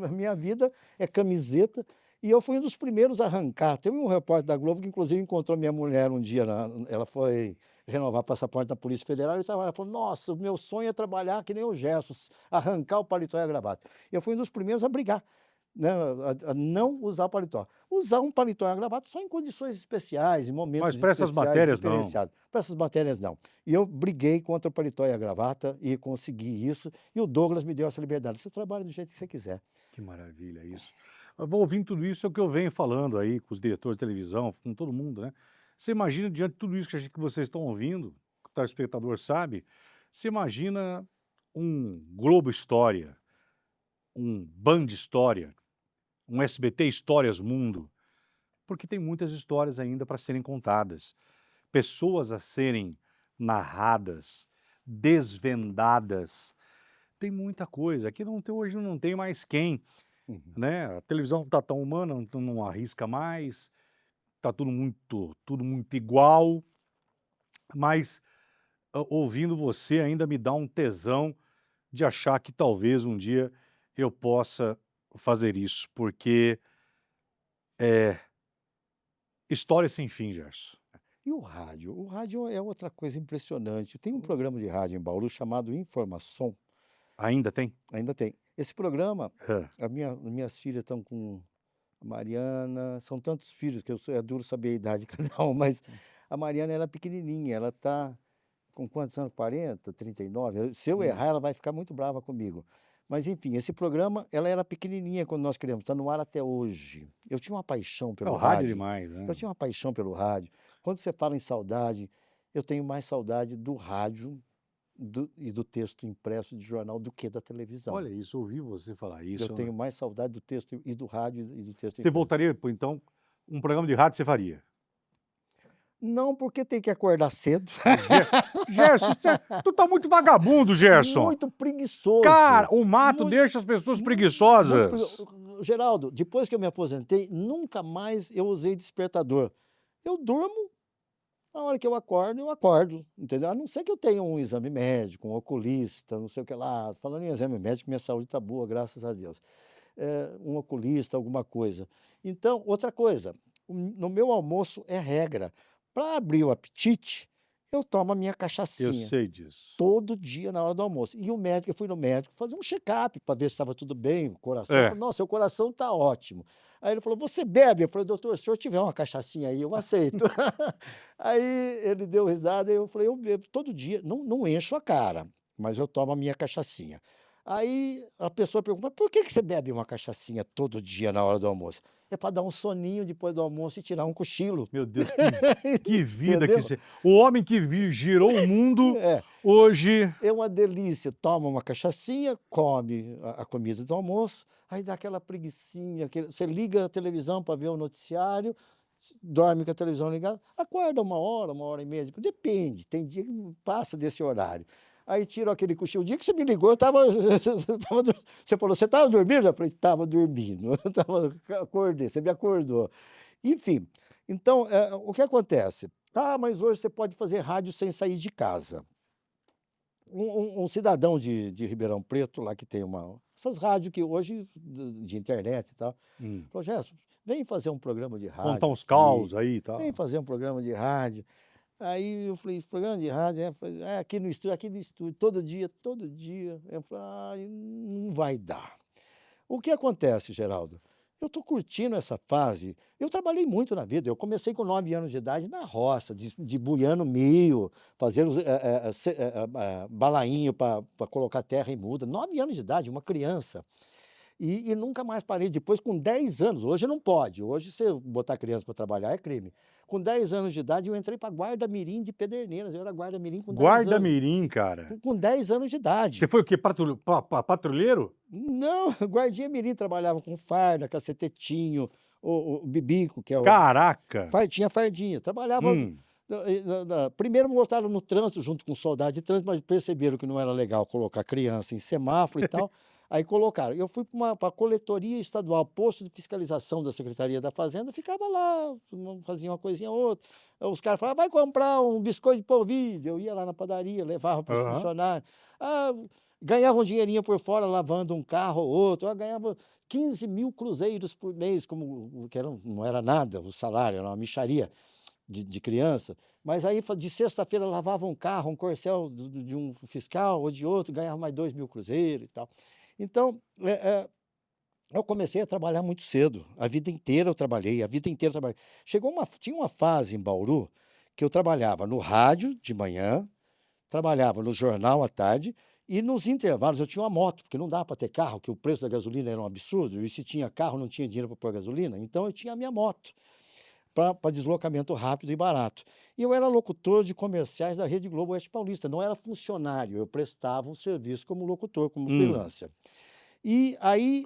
a minha vida é camiseta", e eu fui um dos primeiros a arrancar. Teve um repórter da Globo que inclusive encontrou minha mulher um dia ela foi renovar passaporte da Polícia Federal e estava lá, falou: "Nossa, o meu sonho é trabalhar que nem o Gerson, arrancar o paletó e a gravata". Eu fui um dos primeiros a brigar, né, a não usar paletó. Usar um paletó e uma gravata só em condições especiais, em Mas momentos para essas especiais, matérias, não. diferenciados. Para essas matérias, não. E eu briguei contra o paletó e a gravata e consegui isso, e o Douglas me deu essa liberdade. Você trabalha do jeito que você quiser. Que maravilha isso. Eu vou ouvindo tudo isso, é o que eu venho falando aí com os diretores de televisão, com todo mundo, né. Você imagina diante de tudo isso que vocês estão ouvindo, que o telespectador sabe, você imagina um Globo História, um Band História, um SBT Histórias Mundo, porque tem muitas histórias ainda para serem contadas, pessoas a serem narradas, desvendadas. Tem muita coisa. Aqui não tem, hoje não tem mais quem, Uhum. né? A televisão está tão humana, não arrisca mais, está tudo muito igual, mas ouvindo você ainda me dá um tesão de achar que talvez um dia eu possa fazer isso, porque é história sem fim, Gerson. E o rádio? O rádio é outra coisa impressionante. Tem um programa de rádio em Bauru chamado Informação, Ainda tem? ainda tem. Esse programa, É. minhas filhas estão com a Mariana, são tantos filhos que é duro saber a idade de cada um, mas a Mariana era pequenininha, ela está com quantos anos? 40, 39? Se eu errar, ela vai ficar muito brava comigo. Mas enfim, esse programa, ela era pequenininha quando nós criamos, está no ar até hoje. Eu tinha uma paixão É, pelo o rádio é rádio. demais, né? Eu tinha uma paixão pelo rádio. Quando você fala em saudade, eu tenho mais saudade do rádio e do texto impresso de jornal do que da televisão. Olha isso, ouvi você falar Eu isso. tenho mais saudade do texto e do rádio e do texto Você impresso. voltaria, então, um programa de rádio você faria? Não, porque tem que acordar cedo. Gerson, tu tá muito vagabundo, Gerson. Muito preguiçoso. Cara, o mato Muito- deixa as pessoas Muito preguiçosas. Geraldo, depois que eu me aposentei, nunca mais eu usei despertador. Eu durmo, a hora que eu acordo, entendeu? A não ser que eu tenha um exame médico, um oculista, não sei o que lá. Falando em exame médico, minha saúde está boa, graças a Deus. Um oculista, alguma coisa. Então, outra coisa, no meu almoço é regra. Para abrir o apetite, eu tomo a minha Eu cachaçinha. sei disso. Todo dia na hora do almoço. E o médico, eu fui no médico fazer um check-up para ver se estava tudo bem, o coração. É. Eu falei, nossa, seu coração está ótimo. Aí ele falou, você bebe? Eu falei, doutor, se eu tiver uma cachaçinha aí, eu aceito. Aí ele deu risada e eu falei, eu bebo todo dia. Não encho a cara, mas eu tomo a minha cachaçinha. Aí a pessoa pergunta, por que você bebe uma cachaçinha todo dia na hora do almoço? É para dar um soninho depois do almoço e tirar um cochilo. Meu Deus, que vida Entendeu? que você... O homem que girou o mundo, É. hoje... É uma delícia. Toma uma cachaçinha, come a comida do almoço, aí dá aquela preguicinha. Você liga a televisão para ver o noticiário, dorme com a televisão ligada, acorda 1 hora e meia. Depende, tem dia que passa desse horário. Aí tira aquele cochilo. O dia que você me ligou, eu estava. Você falou, você estava dormindo? Eu falei, estava dormindo. Acordei, você me acordou. Enfim, então, o que acontece? Ah, mas hoje você pode fazer rádio sem sair de casa. Um cidadão de Ribeirão Preto, lá que tem essas rádios que hoje, de internet e tal, falou, Gerson, vem fazer um programa de rádio. Contar uns aqui, caos aí e tal. Vem fazer um programa de rádio. Aí eu falei, programa de rádio, aqui no estúdio, todo dia. Eu falei, não vai dar. O que acontece, Geraldo? Eu estou curtindo essa fase. Eu trabalhei muito na vida. Eu comecei com 9 anos de idade na roça, de buiando milho, fazendo balainho para colocar terra em muda. 9 anos de idade, uma criança. E nunca mais parei. Depois, com 10 anos, hoje não pode. Hoje, você botar criança para trabalhar é crime. Com 10 anos de idade, eu entrei para guarda-mirim de Pederneiras. Eu era guarda-mirim com 10 anos. Guarda-mirim, cara. Com 10 anos de idade. Você foi o quê? Patrulheiro? Não, guardinha-mirim, trabalhava com farda, cacetetinho, o bibico, que é o... Caraca! Tinha fardinha. Trabalhava... Primeiro botaram no trânsito, junto com soldado de trânsito, mas perceberam que não era legal colocar criança em semáforo e tal. Aí colocaram. Eu fui para a coletoria estadual, posto de fiscalização da Secretaria da Fazenda, ficava lá, fazia uma coisinha ou outra. Os caras falavam, vai comprar um biscoito de polvilho. Eu ia lá na padaria, levava para os funcionários. Ganhava um dinheirinho por fora, lavando um carro ou outro. Eu ganhava 15 mil cruzeiros por mês, não era nada o salário, era uma mixaria de criança. Mas aí, de sexta-feira, lavava um carro, um corcel de um fiscal ou de outro, ganhava mais 2 mil cruzeiros e tal. Então, eu comecei a trabalhar muito cedo. A vida inteira eu trabalhei. Tinha uma fase em Bauru que eu trabalhava no rádio de manhã, trabalhava no jornal à tarde e nos intervalos eu tinha uma moto, porque não dava para ter carro, porque o preço da gasolina era um absurdo, e se tinha carro não tinha dinheiro para pôr gasolina, então eu tinha a minha moto para deslocamento rápido e barato. E eu era locutor de comerciais da Rede Globo Oeste Paulista, não era funcionário, eu prestava um serviço como locutor, como freelancer. E aí,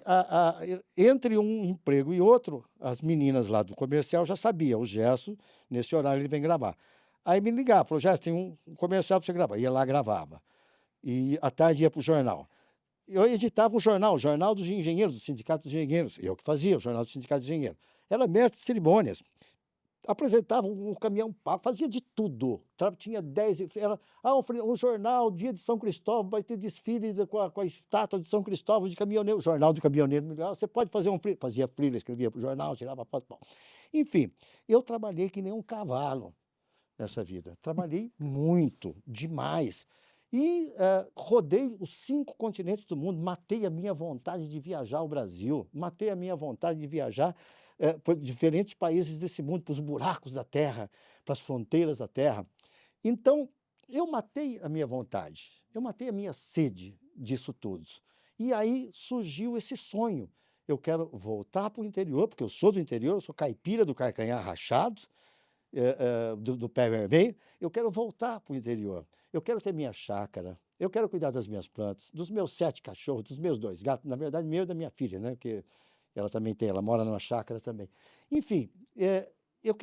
entre um emprego e outro, as meninas lá do comercial já sabiam, o Gerson, nesse horário ele vem gravar. Aí me ligava, falou, Gerson, tem um comercial para você gravar. Ia lá, gravava. E à tarde ia para o jornal. Eu editava o Jornal dos Engenheiros, do Sindicato dos Engenheiros. Eu que fazia o Jornal do Sindicato dos Engenheiros. Era mestre de cerimônias. Apresentava um caminhão, fazia de tudo. Tinha 10. Era um jornal, dia de São Cristóvão, vai ter desfile com a estátua de São Cristóvão de caminhoneiro. O Jornal do Caminhoneiro. Você pode fazer um freela. Fazia freela, escrevia para o jornal, tirava foto. Bom. Enfim, eu trabalhei que nem um cavalo nessa vida. Trabalhei muito, demais. E rodei os 5 continentes do mundo, matei a minha vontade de viajar ao Brasil, matei a minha vontade de viajar por diferentes países desse mundo, para os buracos da terra, para as fronteiras da terra. Então, eu matei a minha vontade, eu matei a minha sede disso tudo. E aí surgiu esse sonho. Eu quero voltar para o interior, porque eu sou do interior, eu sou caipira do Carcanhar Rachado, do pé vermelho. Eu quero voltar para o interior. Eu quero ter minha chácara, eu quero cuidar das minhas plantas, dos meus 7 cachorros, dos meus 2 gatos, na verdade, meu e da minha filha, né? Porque ela também tem, ela mora numa chácara também. Enfim, eu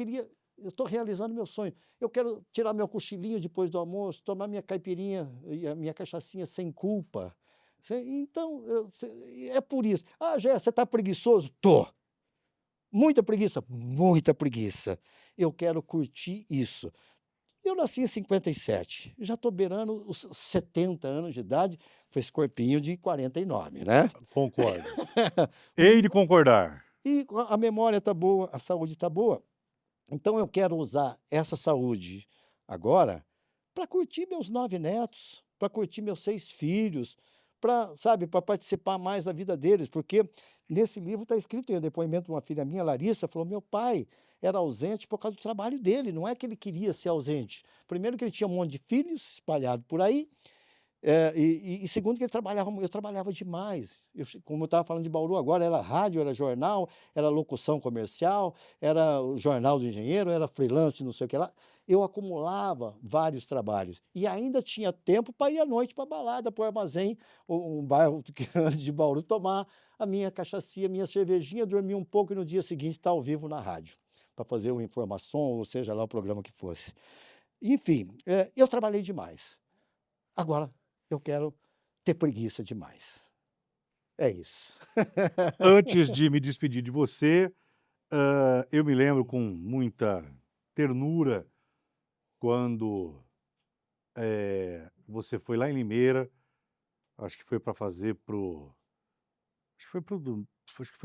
estou realizando meu sonho. Eu quero tirar meu cochilinho depois do almoço, tomar minha caipirinha e a minha cachaçinha sem culpa. Então, é por isso. Ah, Gé, você está preguiçoso? Tô. Muita preguiça? Muita preguiça. Eu quero curtir isso. Eu nasci em 57, já estou beirando os 70 anos de idade, foi esse corpinho de 49, né? Concordo. Hei de concordar. E a memória está boa, a saúde está boa. Então eu quero usar essa saúde agora para curtir meus 9 netos, para curtir meus 6 filhos, para participar mais da vida deles, porque nesse livro está escrito, em um depoimento de uma filha minha, Larissa, falou, meu pai era ausente por causa do trabalho dele, não é que ele queria ser ausente. Primeiro que ele tinha um monte de filhos espalhados por aí, e segundo que eu trabalhava demais. Como eu estava falando de Bauru agora, era rádio, era jornal, era locução comercial, era o jornal do engenheiro, era freelance, não sei o que lá. Eu acumulava vários trabalhos e ainda tinha tempo para ir à noite para a balada, para o Armazém, um bairro antes de Bauru, tomar a minha cachaçinha, a minha cervejinha, dormir um pouco e no dia seguinte estar ao vivo na rádio, para fazer uma informação, ou seja lá o programa que fosse. Enfim, eu trabalhei demais. Agora, eu quero ter preguiça demais. É isso. Antes de me despedir de você, eu me lembro com muita ternura quando você foi lá em Limeira, acho que foi para fazer acho que foi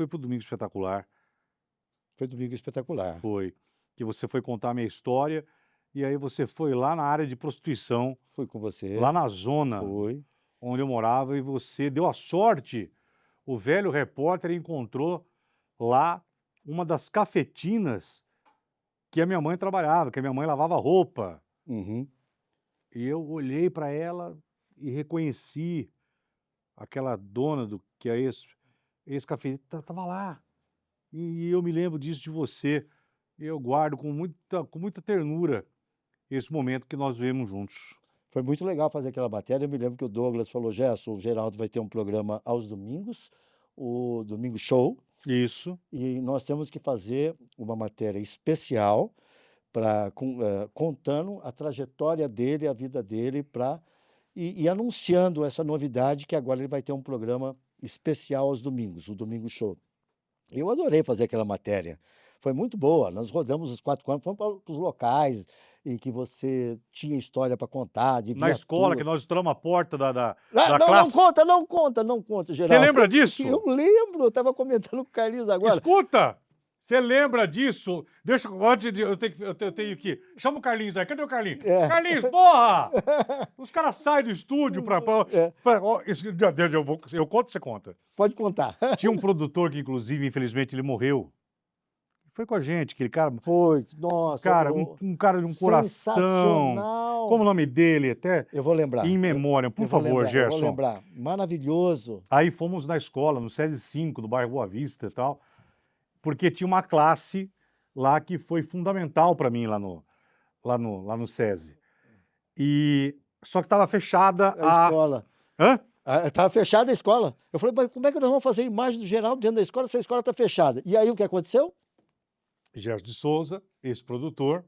pro Domingo Espetacular, Foi Domingo Espetacular. foi, que você foi contar a minha história, e aí você foi lá na área de prostituição, Fui com você. lá na zona Foi. onde eu morava, e você deu a sorte, o velho repórter encontrou lá uma das cafetinas que a minha mãe trabalhava, que a minha mãe lavava roupa. Uhum. E eu olhei para ela e reconheci aquela dona que é ex-cafeteira, estava lá. E eu me lembro disso de você. E eu guardo com muita ternura esse momento que nós vivemos juntos. Foi muito legal fazer aquela matéria. Eu me lembro que o Douglas falou, Gerson, o Geraldo vai ter um programa aos domingos, o Domingo Show, Isso. e nós temos que fazer uma matéria especial contando a trajetória dele, a vida dele, e anunciando essa novidade que agora ele vai ter um programa especial aos domingos, o Domingo Show. Eu adorei fazer aquela matéria. Foi muito boa. Nós rodamos os 4 campos, fomos para os locais em que você tinha história para contar, de Na escola, que viatura. nós estouramos a porta da Não classe. conta, Você Geraldo. lembra disso? Eu lembro, eu estava comentando com o Carlinhos agora. Escuta! Você lembra disso? Deixa antes de eu tenho que. Chama o Carlinhos aí. Cadê o Carlinhos? É. Carlinhos, porra! Os caras saem do estúdio eu conto, você conta. Pode contar. Tinha um produtor que, inclusive, infelizmente, ele morreu. Foi com a gente, aquele cara. Foi, nossa. Cara, um cara de um coração. Sensacional. Como o nome dele, até? Eu vou lembrar. Em memória, por Eu vou favor, lembrar, Gerson. Eu vou lembrar. Maravilhoso. Aí fomos na escola, no SESI 5, do bairro Boa Vista e tal, porque tinha uma classe lá que foi fundamental para mim lá no SESI. Só que estava fechada A escola. Hã? Estava fechada a escola. Eu falei, mas como é que nós vamos fazer imagem do Geraldo dentro da escola se a escola está fechada? E aí o que aconteceu? Gerson de Souza, esse produtor,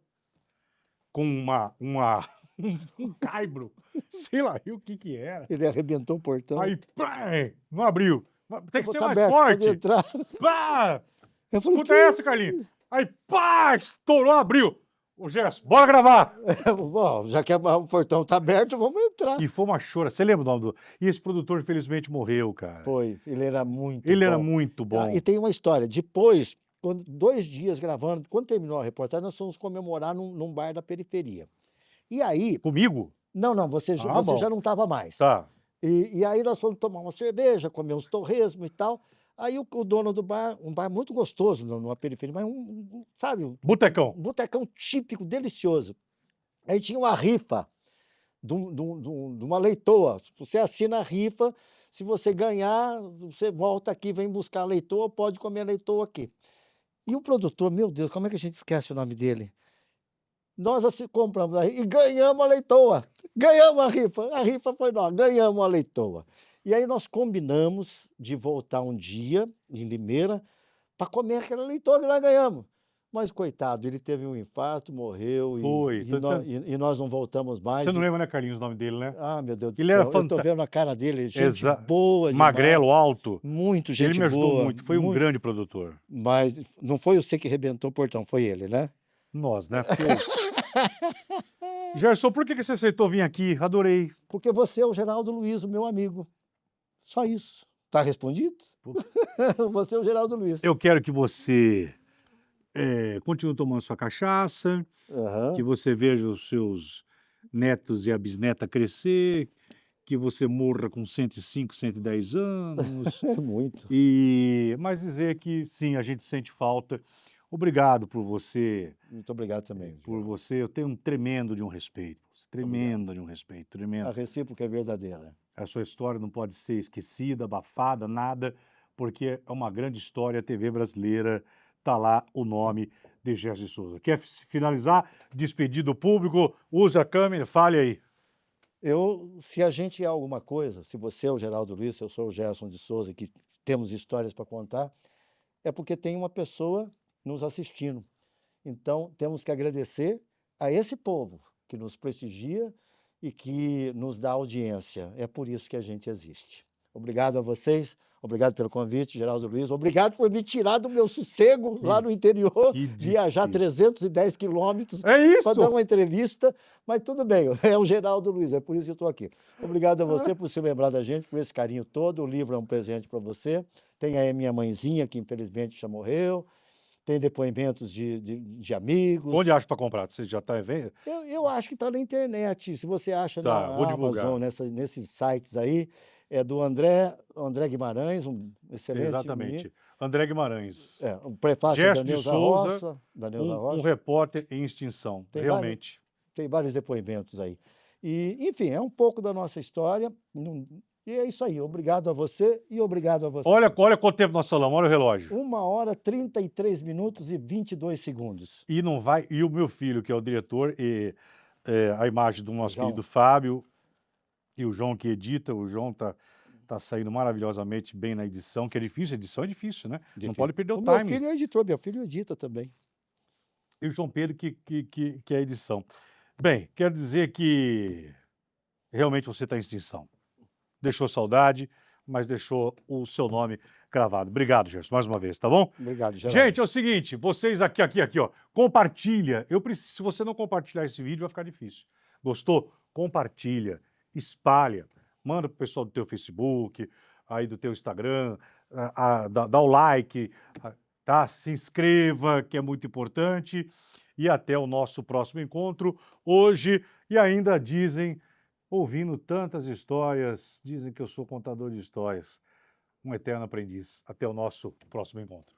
com um caibro, sei lá o que era. Ele arrebentou o portão. Aí, pá, não abriu. Tem que ser Tá mais aberto, pode forte. entrar. Pá! Eu falei, Escuta essa, Carlinhos. Aí, pá, estourou, abriu. Ô, Gerson, bora gravar. Bom, já que o portão tá aberto, vamos entrar. E foi uma chora. Você lembra o nome do... E esse produtor, infelizmente, morreu, cara. Foi, ele era muito Ele bom. era muito bom. E tem uma história, depois, 2 dias gravando, quando terminou a reportagem, nós fomos comemorar num bar da periferia. E aí... Comigo? Não, você bom. já não estava mais. Tá. E aí nós fomos tomar uma cerveja, comer uns torresmo e tal. Aí o dono do bar, um bar muito gostoso numa periferia, mas sabe? Botecão. Um botecão típico, delicioso. Aí tinha uma rifa de uma leitoa. Você assina a rifa, se você ganhar, você volta aqui, vem buscar a leitoa, pode comer a leitoa aqui. E o produtor, meu Deus, como é que a gente esquece o nome dele? Nós compramos e ganhamos a leitoa. Ganhamos a rifa foi nossa, ganhamos a leitoa. E aí nós combinamos de voltar um dia, em Limeira, para comer aquela leitoa que nós ganhamos. Mas, coitado, ele teve um infarto, morreu Foi. e nós não voltamos mais. Você não lembra, né, Carlinhos, o nome dele, né? Ah, meu Deus do Ele céu, era eu tô fantástico. vendo a cara dele, gente boa demais. Magrelo, alto. Muito gente boa. Ele me ajudou muito, foi um grande produtor. Mas não foi você que arrebentou o portão, foi ele, né? Nós, né? Gerson, por que você aceitou vir aqui? Adorei. Porque você é o Geraldo Luiz, o meu amigo. Só isso. Tá respondido? Você é o Geraldo Luiz. Eu quero que você continue tomando sua cachaça, que você veja os seus netos e a bisneta crescer, que você morra com 105, 110 anos. É muito. Mas dizer que, sim, a gente sente falta. Obrigado por você. Muito obrigado também. Por você, eu tenho um tremendo de um respeito. Tremendo de um respeito, tremendo. A recíproca é verdadeira. A sua história não pode ser esquecida, abafada, nada, porque é uma grande história, a TV brasileira, está lá o nome de Gerson de Souza. Quer finalizar? Despedir do público, use a câmera, fale aí. Se a gente é alguma coisa, se você é o Geraldo Luiz, se eu sou o Gerson de Souza, que temos histórias para contar, é porque tem uma pessoa nos assistindo. Então, temos que agradecer a esse povo que nos prestigia e que nos dá audiência. É por isso que a gente existe. Obrigado a vocês, obrigado pelo convite, Geraldo Luiz. Obrigado por me tirar do meu sossego lá no interior, viajar 310 quilômetros para dar uma entrevista. Mas tudo bem, é o Geraldo Luiz, é por isso que eu estou aqui. Obrigado a você por se lembrar da gente, por esse carinho todo. O livro é um presente para você. Tem aí a minha mãezinha, que infelizmente já morreu. Tem depoimentos de amigos. Onde acha para comprar? Você já está vendo? Eu acho que está na internet. Se você acha na Amazon, nesses sites aí, é do André Guimarães, um excelente Exatamente. menino. André Guimarães. O prefácio Gerson da Neuza de Souza, Roça. Um repórter em extinção, realmente. Tem vários depoimentos aí. E, enfim, é um pouco da nossa história. E é isso aí. Obrigado a você e obrigado a você. Olha quanto tempo nós falamos, olha o relógio. 1h, 33 minutos e 22 segundos. E não vai. E o meu filho, que é o diretor, e a imagem do nosso querido Fábio, e o João que edita, o João tá saindo maravilhosamente bem na edição, que é difícil, edição é difícil, né? Difícil. Não pode perder o time. Meu filho é editor, meu filho edita também. E o João Pedro que é a edição. Bem, quero dizer que realmente você está em extinção. Deixou saudade, mas deixou o seu nome gravado. Obrigado, Gerson, mais uma vez, tá bom? Obrigado, Geraldo. Gente, é o seguinte, vocês aqui, ó, compartilha. Se você não compartilhar esse vídeo, vai ficar difícil. Gostou? Compartilha, espalha, manda pro pessoal do teu Facebook, aí do teu Instagram, dá o like, tá? Se inscreva, que é muito importante. E até o nosso próximo encontro hoje. E ainda dizem, ouvindo tantas histórias, dizem que eu sou contador de histórias, um eterno aprendiz. Até o nosso próximo encontro.